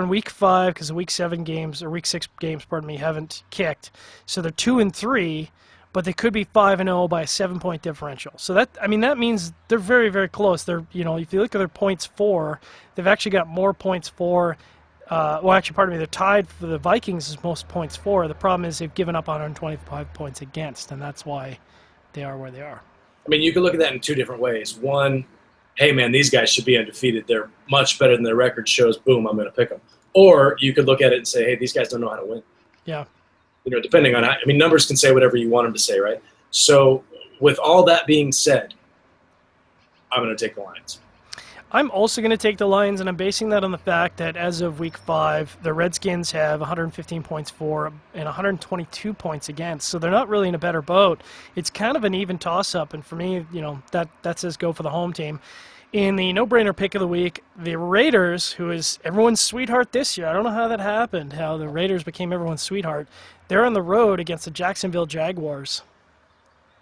week 5 because the week 7 games or week 6 games, haven't kicked. So they're 2-3, but they could be 5-0 by a 7-point differential. So that means they're very, very close. They're if you look at their points for, they've actually got more points for. They're tied for the Vikings as most points for. The problem is they've given up 125 points against, and that's why they are where they are. I mean, you can look at that in two different ways. One, hey, man, these guys should be undefeated. They're much better than their record shows. Boom, I'm going to pick them. Or you could look at it and say, hey, these guys don't know how to win. Yeah. Depending on numbers can say whatever you want them to say, right? So with all that being said, I'm going to take the Lions. I'm also going to take the Lions, and I'm basing that on the fact that as of week 5, the Redskins have 115 points for and 122 points against, so they're not really in a better boat. It's kind of an even toss-up, and for me, that says go for the home team. In the no-brainer pick of the week, the Raiders, who is everyone's sweetheart this year, I don't know how that happened, how the Raiders became everyone's sweetheart. They're on the road against the Jacksonville Jaguars.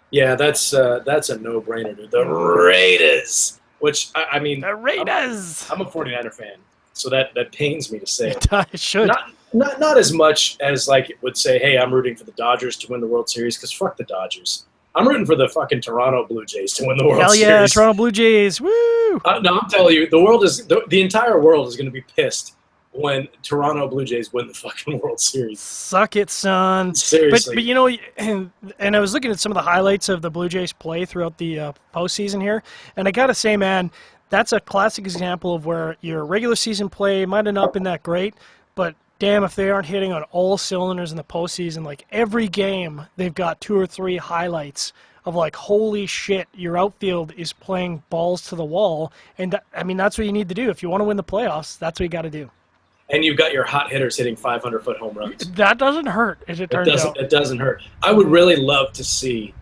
Yeah, that's a no-brainer, dude. The Raiders. Which, the Raiders. I'm a 49er fan, so that pains me to say. It should. Not as much as like it would say, hey, I'm rooting for the Dodgers to win the World Series, because fuck the Dodgers. I'm rooting for the fucking Toronto Blue Jays to win the World Series. Hell yeah, Toronto Blue Jays, woo! No, I'm telling you, the entire world is going to be pissed when Toronto Blue Jays win the fucking World Series. Suck it, son. Seriously. But you know, and I was looking at some of the highlights of the Blue Jays play throughout the postseason here, and I gotta say, man, that's a classic example of where your regular season play might have not been that great, but damn if they aren't hitting on all cylinders in the postseason. Like every game, they've got 2 or 3 highlights of like, holy shit, your outfield is playing balls to the wall, and I mean that's what you need to do if you want to win the playoffs. That's what you got to do. And you've got your hot hitters hitting 500-foot home runs. That doesn't hurt, as it turns out. It doesn't hurt. I would really love to see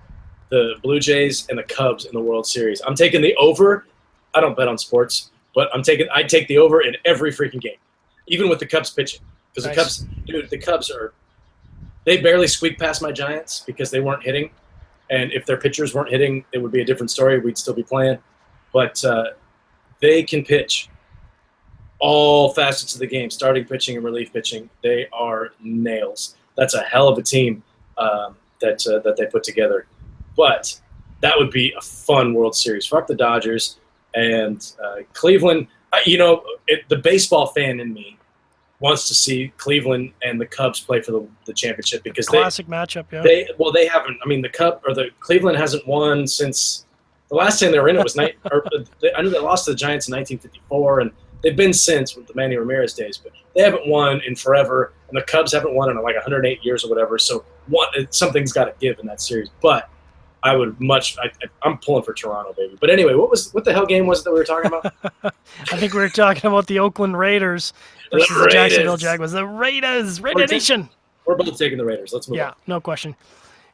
the Blue Jays and the Cubs in the World Series. I'm taking the over. I don't bet on sports, but I'd take the over in every freaking game, even with the Cubs pitching. Because nice. the Cubs they barely squeaked past my Giants because they weren't hitting. And if their pitchers weren't hitting, it would be a different story. We'd still be playing. But they can pitch all facets of the game, starting pitching and relief pitching. They are nails. That's a hell of a team that they put together. But that would be a fun World Series. Fuck the Dodgers and Cleveland. The baseball fan in me wants to see Cleveland and the Cubs play for the championship because classic matchup. Yeah. They haven't. I mean, the Cleveland hasn't won since the last time they were in it was I know they lost to the Giants in 1954 and. They've been since with the Manny Ramirez days, but they haven't won in forever, and the Cubs haven't won in like 108 years or whatever. So something's got to give in that series. But I would I'm pulling for Toronto, baby. But anyway, what the hell game was it that we were talking about? I think we were talking about the Oakland Raiders versus the Jacksonville Jaguars. The Raiders, Raider Nation. We're both taking the Raiders. Let's move on. Yeah, no question.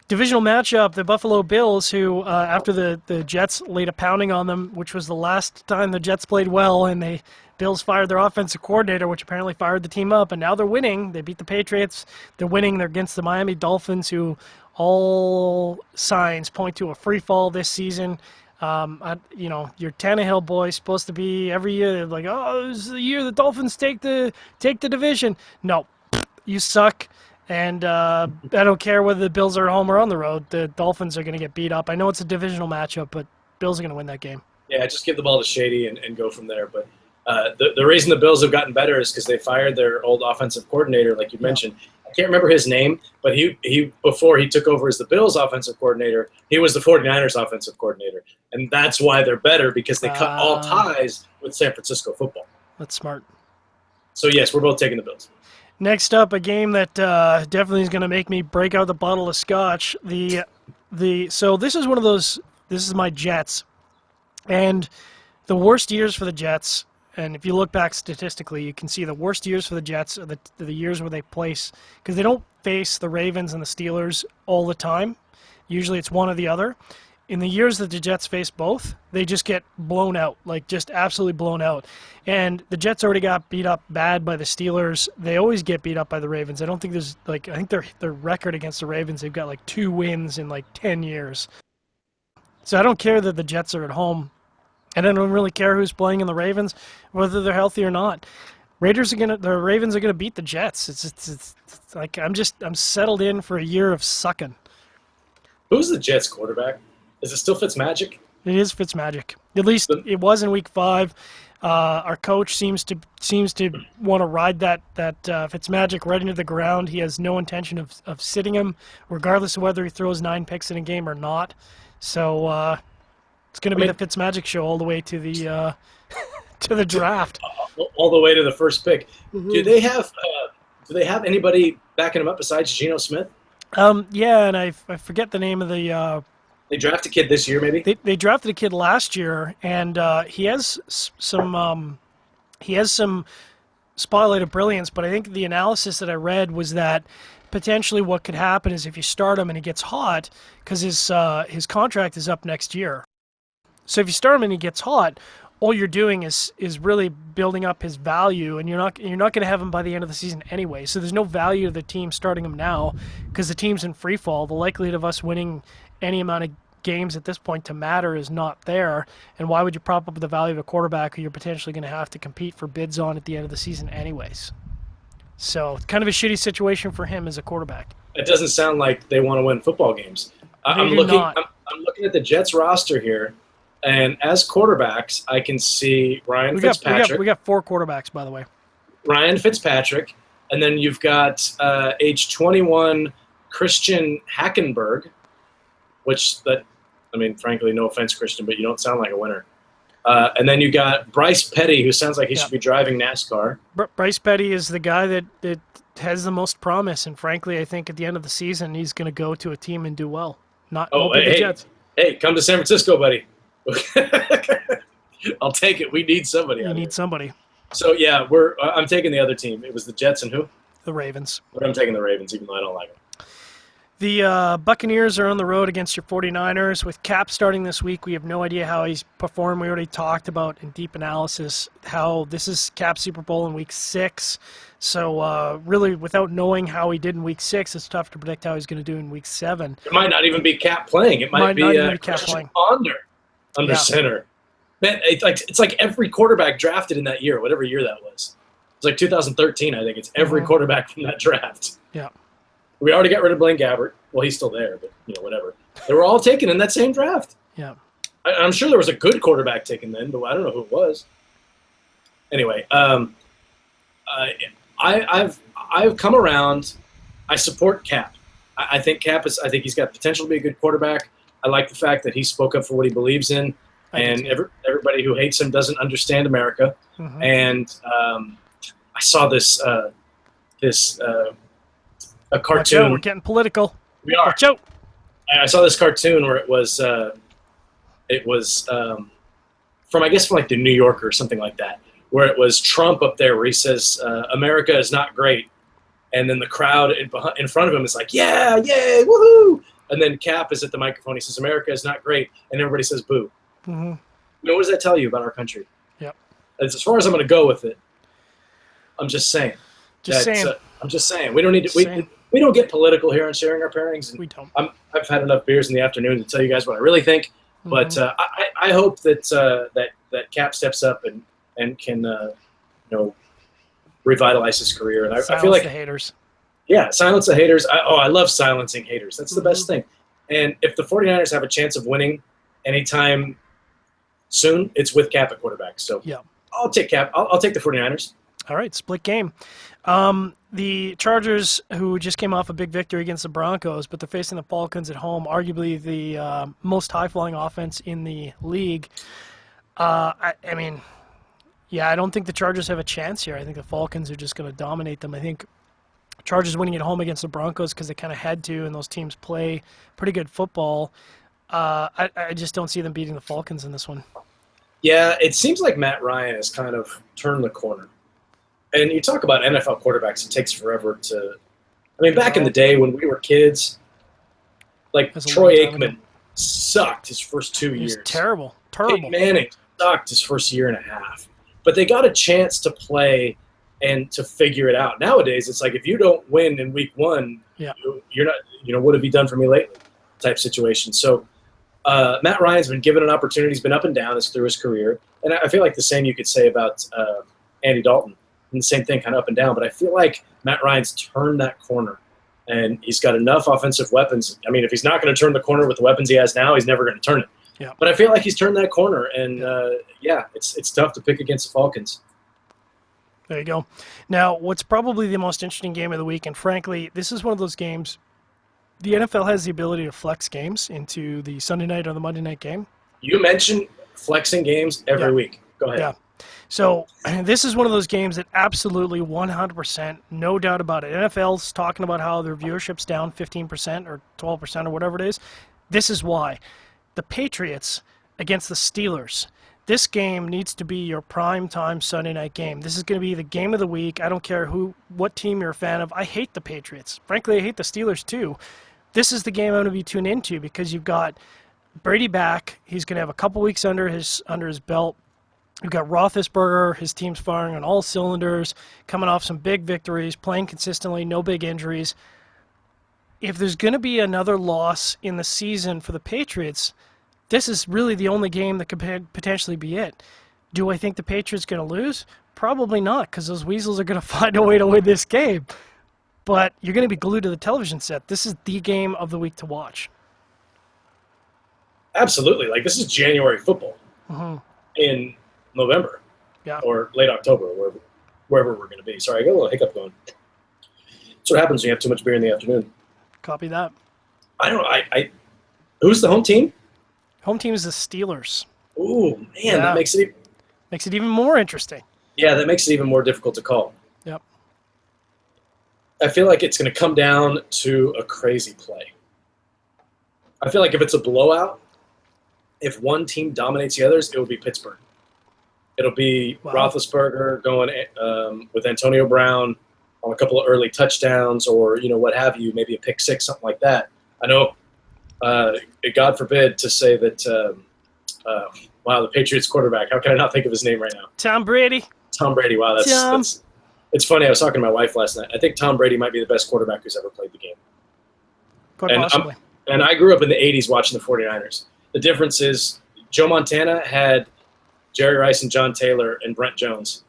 Divisional matchup, the Buffalo Bills, who after the Jets laid a pounding on them, which was the last time the Jets played well, and the Bills fired their offensive coordinator, which apparently fired the team up, and now they're winning. They beat the Patriots. They're winning. They're against the Miami Dolphins, all signs point to a free fall this season. Your Tannehill boys supposed to be every year like, oh, this is the year the Dolphins take the division. No, you suck. And I don't care whether the Bills are at home or on the road. The Dolphins are going to get beat up. I know it's a divisional matchup, but Bills are going to win that game. Yeah, just give the ball to Shady and go from there. But the reason the Bills have gotten better is because they fired their old offensive coordinator, like you mentioned. I can't remember his name, but he before he took over as the Bills offensive coordinator, he was the 49ers offensive coordinator. And that's why they're better, because they cut all ties with San Francisco football. That's smart. So, yes, we're both taking the Bills. Next up, a game that definitely is going to make me break out the bottle of scotch. So this is one of those. This is my Jets, and the worst years for the Jets. And if you look back statistically, you can see the worst years for the Jets are the years where they place, because they don't face the Ravens and the Steelers all the time. Usually, it's one or the other. In the years that the Jets face both, they just get blown out, like just absolutely blown out. And the Jets already got beat up bad by the Steelers. They always get beat up by the Ravens. I don't think there's I think their record against the Ravens, they've got like 2 wins in like 10 years. So I don't care that the Jets are at home. And I don't really care who's playing in the Ravens, whether they're healthy or not. The Ravens are gonna beat the Jets. It's like I'm settled in for a year of sucking. Who's the Jets quarterback? Is it still Fitzmagic? It is Fitzmagic. At least it was in Week 5. Our coach seems to want to ride that Fitzmagic right into the ground. He has no intention of sitting him, regardless of whether he throws 9 picks in a game or not. So it's going to be the Fitzmagic show all the way to the to the draft. All the way to the first pick. Mm-hmm. Do they have anybody backing him up besides Geno Smith? Yeah, and I forget the name of the. They drafted a kid this year, maybe. They drafted a kid last year, and he has some spotlight of brilliance. But I think the analysis that I read was that potentially what could happen is if you start him and he gets hot, because his contract is up next year. So if you start him and he gets hot, all you're doing is really building up his value, and you're not going to have him by the end of the season anyway. So there's no value to the team starting him now, because the team's in free fall. The likelihood of us winning any amount of games at this point to matter is not there. And why would you prop up the value of a quarterback who you're potentially going to have to compete for bids on at the end of the season anyways? So it's kind of a shitty situation for him as a quarterback. It doesn't sound like they want to win football games. I'm looking at the Jets roster here, and as quarterbacks, I can see Ryan Fitzpatrick. We got 4 quarterbacks, by the way. Ryan Fitzpatrick, and then you've got age 21 Christian Hackenberg, frankly, no offense, Christian, but you don't sound like a winner. And then you got Bryce Petty, who sounds like he should be driving NASCAR. Bryce Petty is the guy that has the most promise, and frankly, I think at the end of the season, he's going to go to a team and do well. Won't be the Jets. Hey, come to San Francisco, buddy. I'll take it. We need somebody. You need somebody. So yeah, I'm taking the other team. It was the Jets and who? The Ravens. But I'm taking the Ravens, even though I don't like them. The Buccaneers are on the road against your 49ers. With Cap starting this week, we have no idea how he's performed. We already talked about in deep analysis how this is Cap's Super Bowl in Week 6. So really, without knowing how he did in Week 6, it's tough to predict how he's going to do in Week 7. It might not even be Cap playing. It might be Cap playing. Under center. Man, it's like every quarterback drafted in that year, whatever year that was. It's like 2013, I think. It's every quarterback from that draft. Yeah. We already got rid of Blaine Gabbert. Well, he's still there, but whatever. They were all taken in that same draft. Yeah. I'm sure there was a good quarterback taken then, but I don't know who it was. Anyway, I've come around. I support Cap. I think he's got potential to be a good quarterback. I like the fact that he spoke up for what he believes in, and everybody who hates him doesn't understand America. Mm-hmm. And I saw this a cartoon. Watch out, we're getting political. We are. Watch out. I saw this cartoon where it was from like the New Yorker or something like that, where it was Trump up there where he says America is not great, and then the crowd in front of him is like, yeah, yay, woohoo, and then Cap is at the microphone. He says America is not great, and everybody says boo. Mm-hmm. What does that tell you about our country? Yep. As far as I'm going to go with it, I'm just saying. I'm just saying. We don't need to. We don't get political here on sharing our pairings. And we don't. I've had enough beers in the afternoon to tell you guys what I really think. Mm-hmm. But I hope that Cap steps up and can revitalize his career. And I feel like the haters. Yeah, silence the haters. I love silencing haters. That's the best thing. And if the 49ers have a chance of winning anytime soon, it's with Cap at quarterback. So yeah, I'll take Cap. I'll take the 49ers. All right, split game. The Chargers, who just came off a big victory against the Broncos, but they're facing the Falcons at home, arguably the most high-flying offense in the league. I don't think the Chargers have a chance here. I think the Falcons are just going to dominate them. I think Chargers winning at home against the Broncos because they kind of had to, and those teams play pretty good football. I just don't see them beating the Falcons in this one. Yeah, it seems like Matt Ryan has kind of turned the corner. And you talk about NFL quarterbacks, it takes forever to – back in the day when we were kids, like Troy Aikman sucked his first 2 years. Terrible. Peyton Manning sucked his first year and a half. But they got a chance to play and to figure it out. Nowadays, it's like if you don't win in week one, you're not – what have you done for me lately type situation. So Matt Ryan's been given an opportunity. He's been up and down through his career. And I feel like the same you could say about Andy Dalton. And the same thing, kind of up and down. But I feel like Matt Ryan's turned that corner, and he's got enough offensive weapons. If he's not going to turn the corner with the weapons he has now, he's never going to turn it. Yeah. But I feel like he's turned that corner, and it's tough to pick against the Falcons. There you go. Now, what's probably the most interesting game of the week, and frankly, this is one of those games. The NFL has the ability to flex games into the Sunday night or the Monday night game. You mentioned flexing games every week. Go ahead. Yeah. So this is one of those games that absolutely 100%, no doubt about it. NFL's talking about how their viewership's down 15% or 12% or whatever it is. This is why. The Patriots against the Steelers. This game needs to be your prime time Sunday night game. This is going to be the game of the week. I don't care what team you're a fan of. I hate the Patriots. Frankly, I hate the Steelers too. This is the game I'm going to be tuned into because you've got Brady back. He's going to have a couple weeks under his belt. You've got Roethlisberger, his team's firing on all cylinders, coming off some big victories, playing consistently, no big injuries. If there's going to be another loss in the season for the Patriots, this is really the only game that could potentially be it. Do I think the Patriots are going to lose? Probably not, because those Weasels are going to find a way to win this game. But you're going to be glued to the television set. This is the game of the week to watch. Absolutely. This is January football in November or late October, wherever we're going to be. Sorry, I got a little hiccup going. That's what happens when you have too much beer in the afternoon. Copy that. I don't know. Who's the home team? Home team is the Steelers. Ooh, man, that makes it even more interesting. Yeah, that makes it even more difficult to call. Yep. I feel like it's going to come down to a crazy play. I feel like if it's a blowout, if one team dominates the others, it will be Pittsburgh. It'll be Roethlisberger going with Antonio Brown on a couple of early touchdowns, or what have you, maybe a pick six, something like that. I know, God forbid to say that. Wow, the Patriots quarterback. How can I not think of his name right now? Tom Brady. Tom Brady. Wow, that's it's funny. I was talking to my wife last night. I think Tom Brady might be the best quarterback who's ever played the game. Quite possibly. And I grew up in the 80s watching the 49ers. The difference is Joe Montana had Jerry Rice and John Taylor and Brent Jones.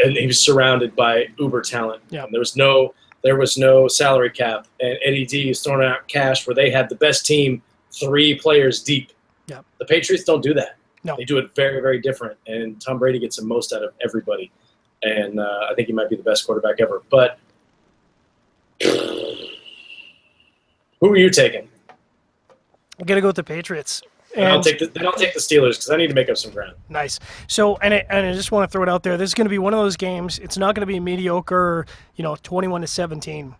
And he was surrounded by uber talent. Yeah. There was no salary cap. And Eddie D is throwing out cash where they had the best team 3 players deep. Yeah. The Patriots don't do that. No. They do it very, very different. And Tom Brady gets the most out of everybody. And I think he might be the best quarterback ever. But who are you taking? I'm going to go with the Patriots. And I'll take the Steelers because I need to make up some ground. Nice. So, and I just want to throw it out there. This is going to be one of those games. It's not going to be a mediocre, 21-17.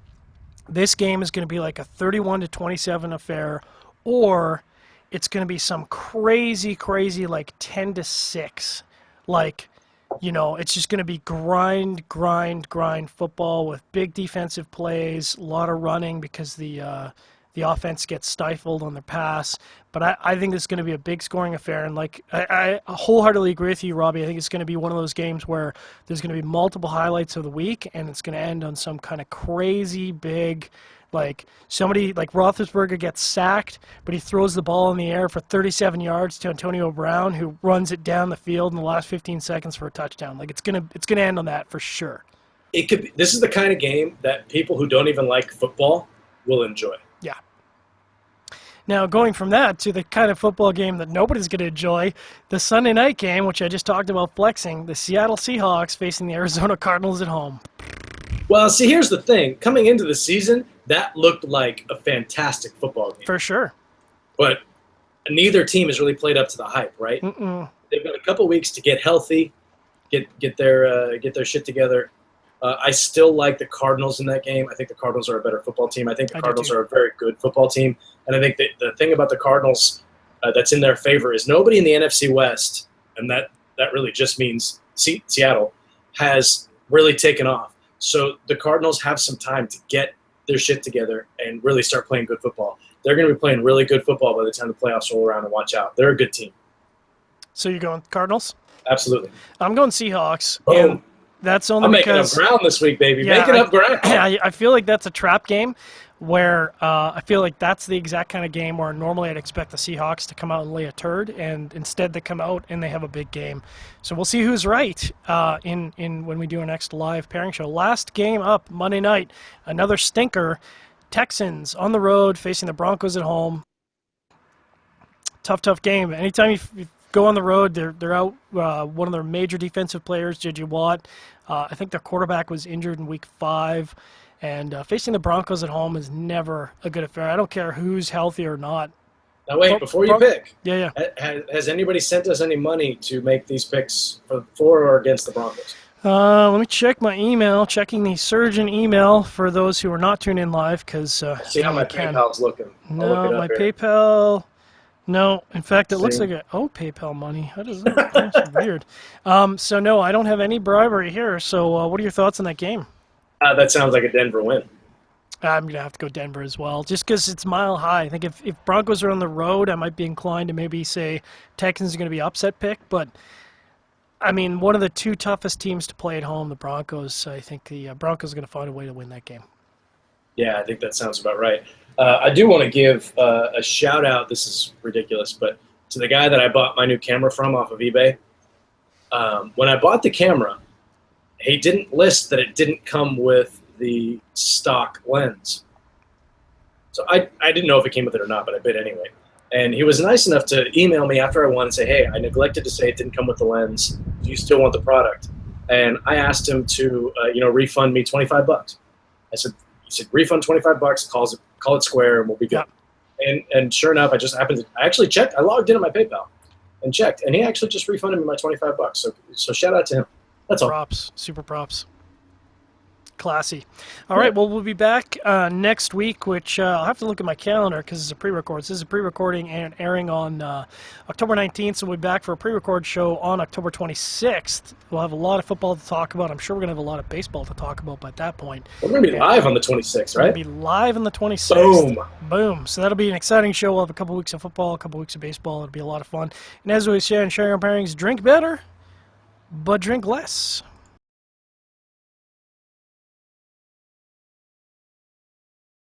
This game is going to be like a 31-27 affair, or it's going to be some crazy, like 10-6. Like, it's just going to be grind football with big defensive plays, a lot of running because the offense gets stifled on the pass. But I think this is going to be a big scoring affair. And like I wholeheartily agree with you, Robbie. I think it's going to be one of those games where there's going to be multiple highlights of the week, and it's going to end on some kind of crazy big, like somebody like Roethlisberger gets sacked, but he throws the ball in the air for 37 yards to Antonio Brown, who runs it down the field in the last 15 seconds for a touchdown. Like it's gonna end on that for sure. It could be, this is the kind of game that people who don't even like football will enjoy. Yeah. Now, going from that to the kind of football game that nobody's going to enjoy, the Sunday night game, which I just talked about flexing, the Seattle Seahawks facing the Arizona Cardinals at home. Well, see, here's the thing. Coming into the season, that looked like a fantastic football game. For sure. But neither team has really played up to the hype, right? Mm-mm. They've got a couple weeks to get healthy, get their shit together. I still like the Cardinals in that game. I think the Cardinals are a better football team. I think the Cardinals are a very good football team. And I think the thing about the Cardinals that's in their favor is nobody in the NFC West, and that really just means Seattle, has really taken off. So the Cardinals have some time to get their shit together and really start playing good football. They're going to be playing really good football by the time the playoffs roll around, and watch out. They're a good team. So you're going Cardinals? Absolutely. I'm going Seahawks. Boom. And that's only I'm because making up ground this week, baby. Yeah, making up ground. I feel like that's a trap game where I feel like that's the exact kind of game where normally I'd expect the Seahawks to come out and lay a turd, and instead they come out and they have a big game. So we'll see who's right in when we do our next live pairing show. Last game up Monday night, another stinker. Texans on the road facing the Broncos at home. Tough game. Anytime you go on the road, they're out one of their major defensive players, J.J. Watt. I think their quarterback was injured in week 5. And facing the Broncos at home is never a good affair. I don't care who's healthy or not. Now, wait, before you pick. Yeah. Has anybody sent us any money to make these picks for or against the Broncos? Let me check my email. Checking the surgeon email for those who are not tuned in live, because see how my PayPal's looking. No, my PayPal. No, in fact, it looks like PayPal money. How does that? That's weird. So no, I don't have any bribery here. So what are your thoughts on that game? That sounds like a Denver win. I'm going to have to go Denver as well, just because it's mile high. I think if Broncos are on the road, I might be inclined to maybe say Texans are going to be upset pick. But, I mean, one of the 2 toughest teams to play at home, the Broncos, I think the Broncos are going to find a way to win that game. Yeah, I think that sounds about right. I do want to give a shout-out, this is ridiculous, but to the guy that I bought my new camera from off of eBay. When I bought the camera, he didn't list that it didn't come with the stock lens. So I didn't know if it came with it or not, but I bid anyway. And he was nice enough to email me after I won and say, hey, I neglected to say it didn't come with the lens. Do you still want the product? And I asked him to, refund me $25. He said, refund $25, call it square, and we'll be good. Yeah. And sure enough, I actually checked. I logged in on my PayPal and checked, and he actually just refunded me my $25. So shout out to him. That's all. Props, super props. Classy. All right, well, we'll be back next week, which I'll have to look at my calendar because it's a pre-record. This is a pre-recording and airing on October 19th, so we'll be back for a pre-record show on October 26th. We'll have a lot of football to talk about. I'm sure we're going to have a lot of baseball to talk about by that point. We're going to be live on the 26th, right? We're going to be live on the 26th. Boom. Boom. So that'll be an exciting show. We'll have a couple weeks of football, a couple weeks of baseball. It'll be a lot of fun. And as we say on Sharing Pairings, drink better, but drink less.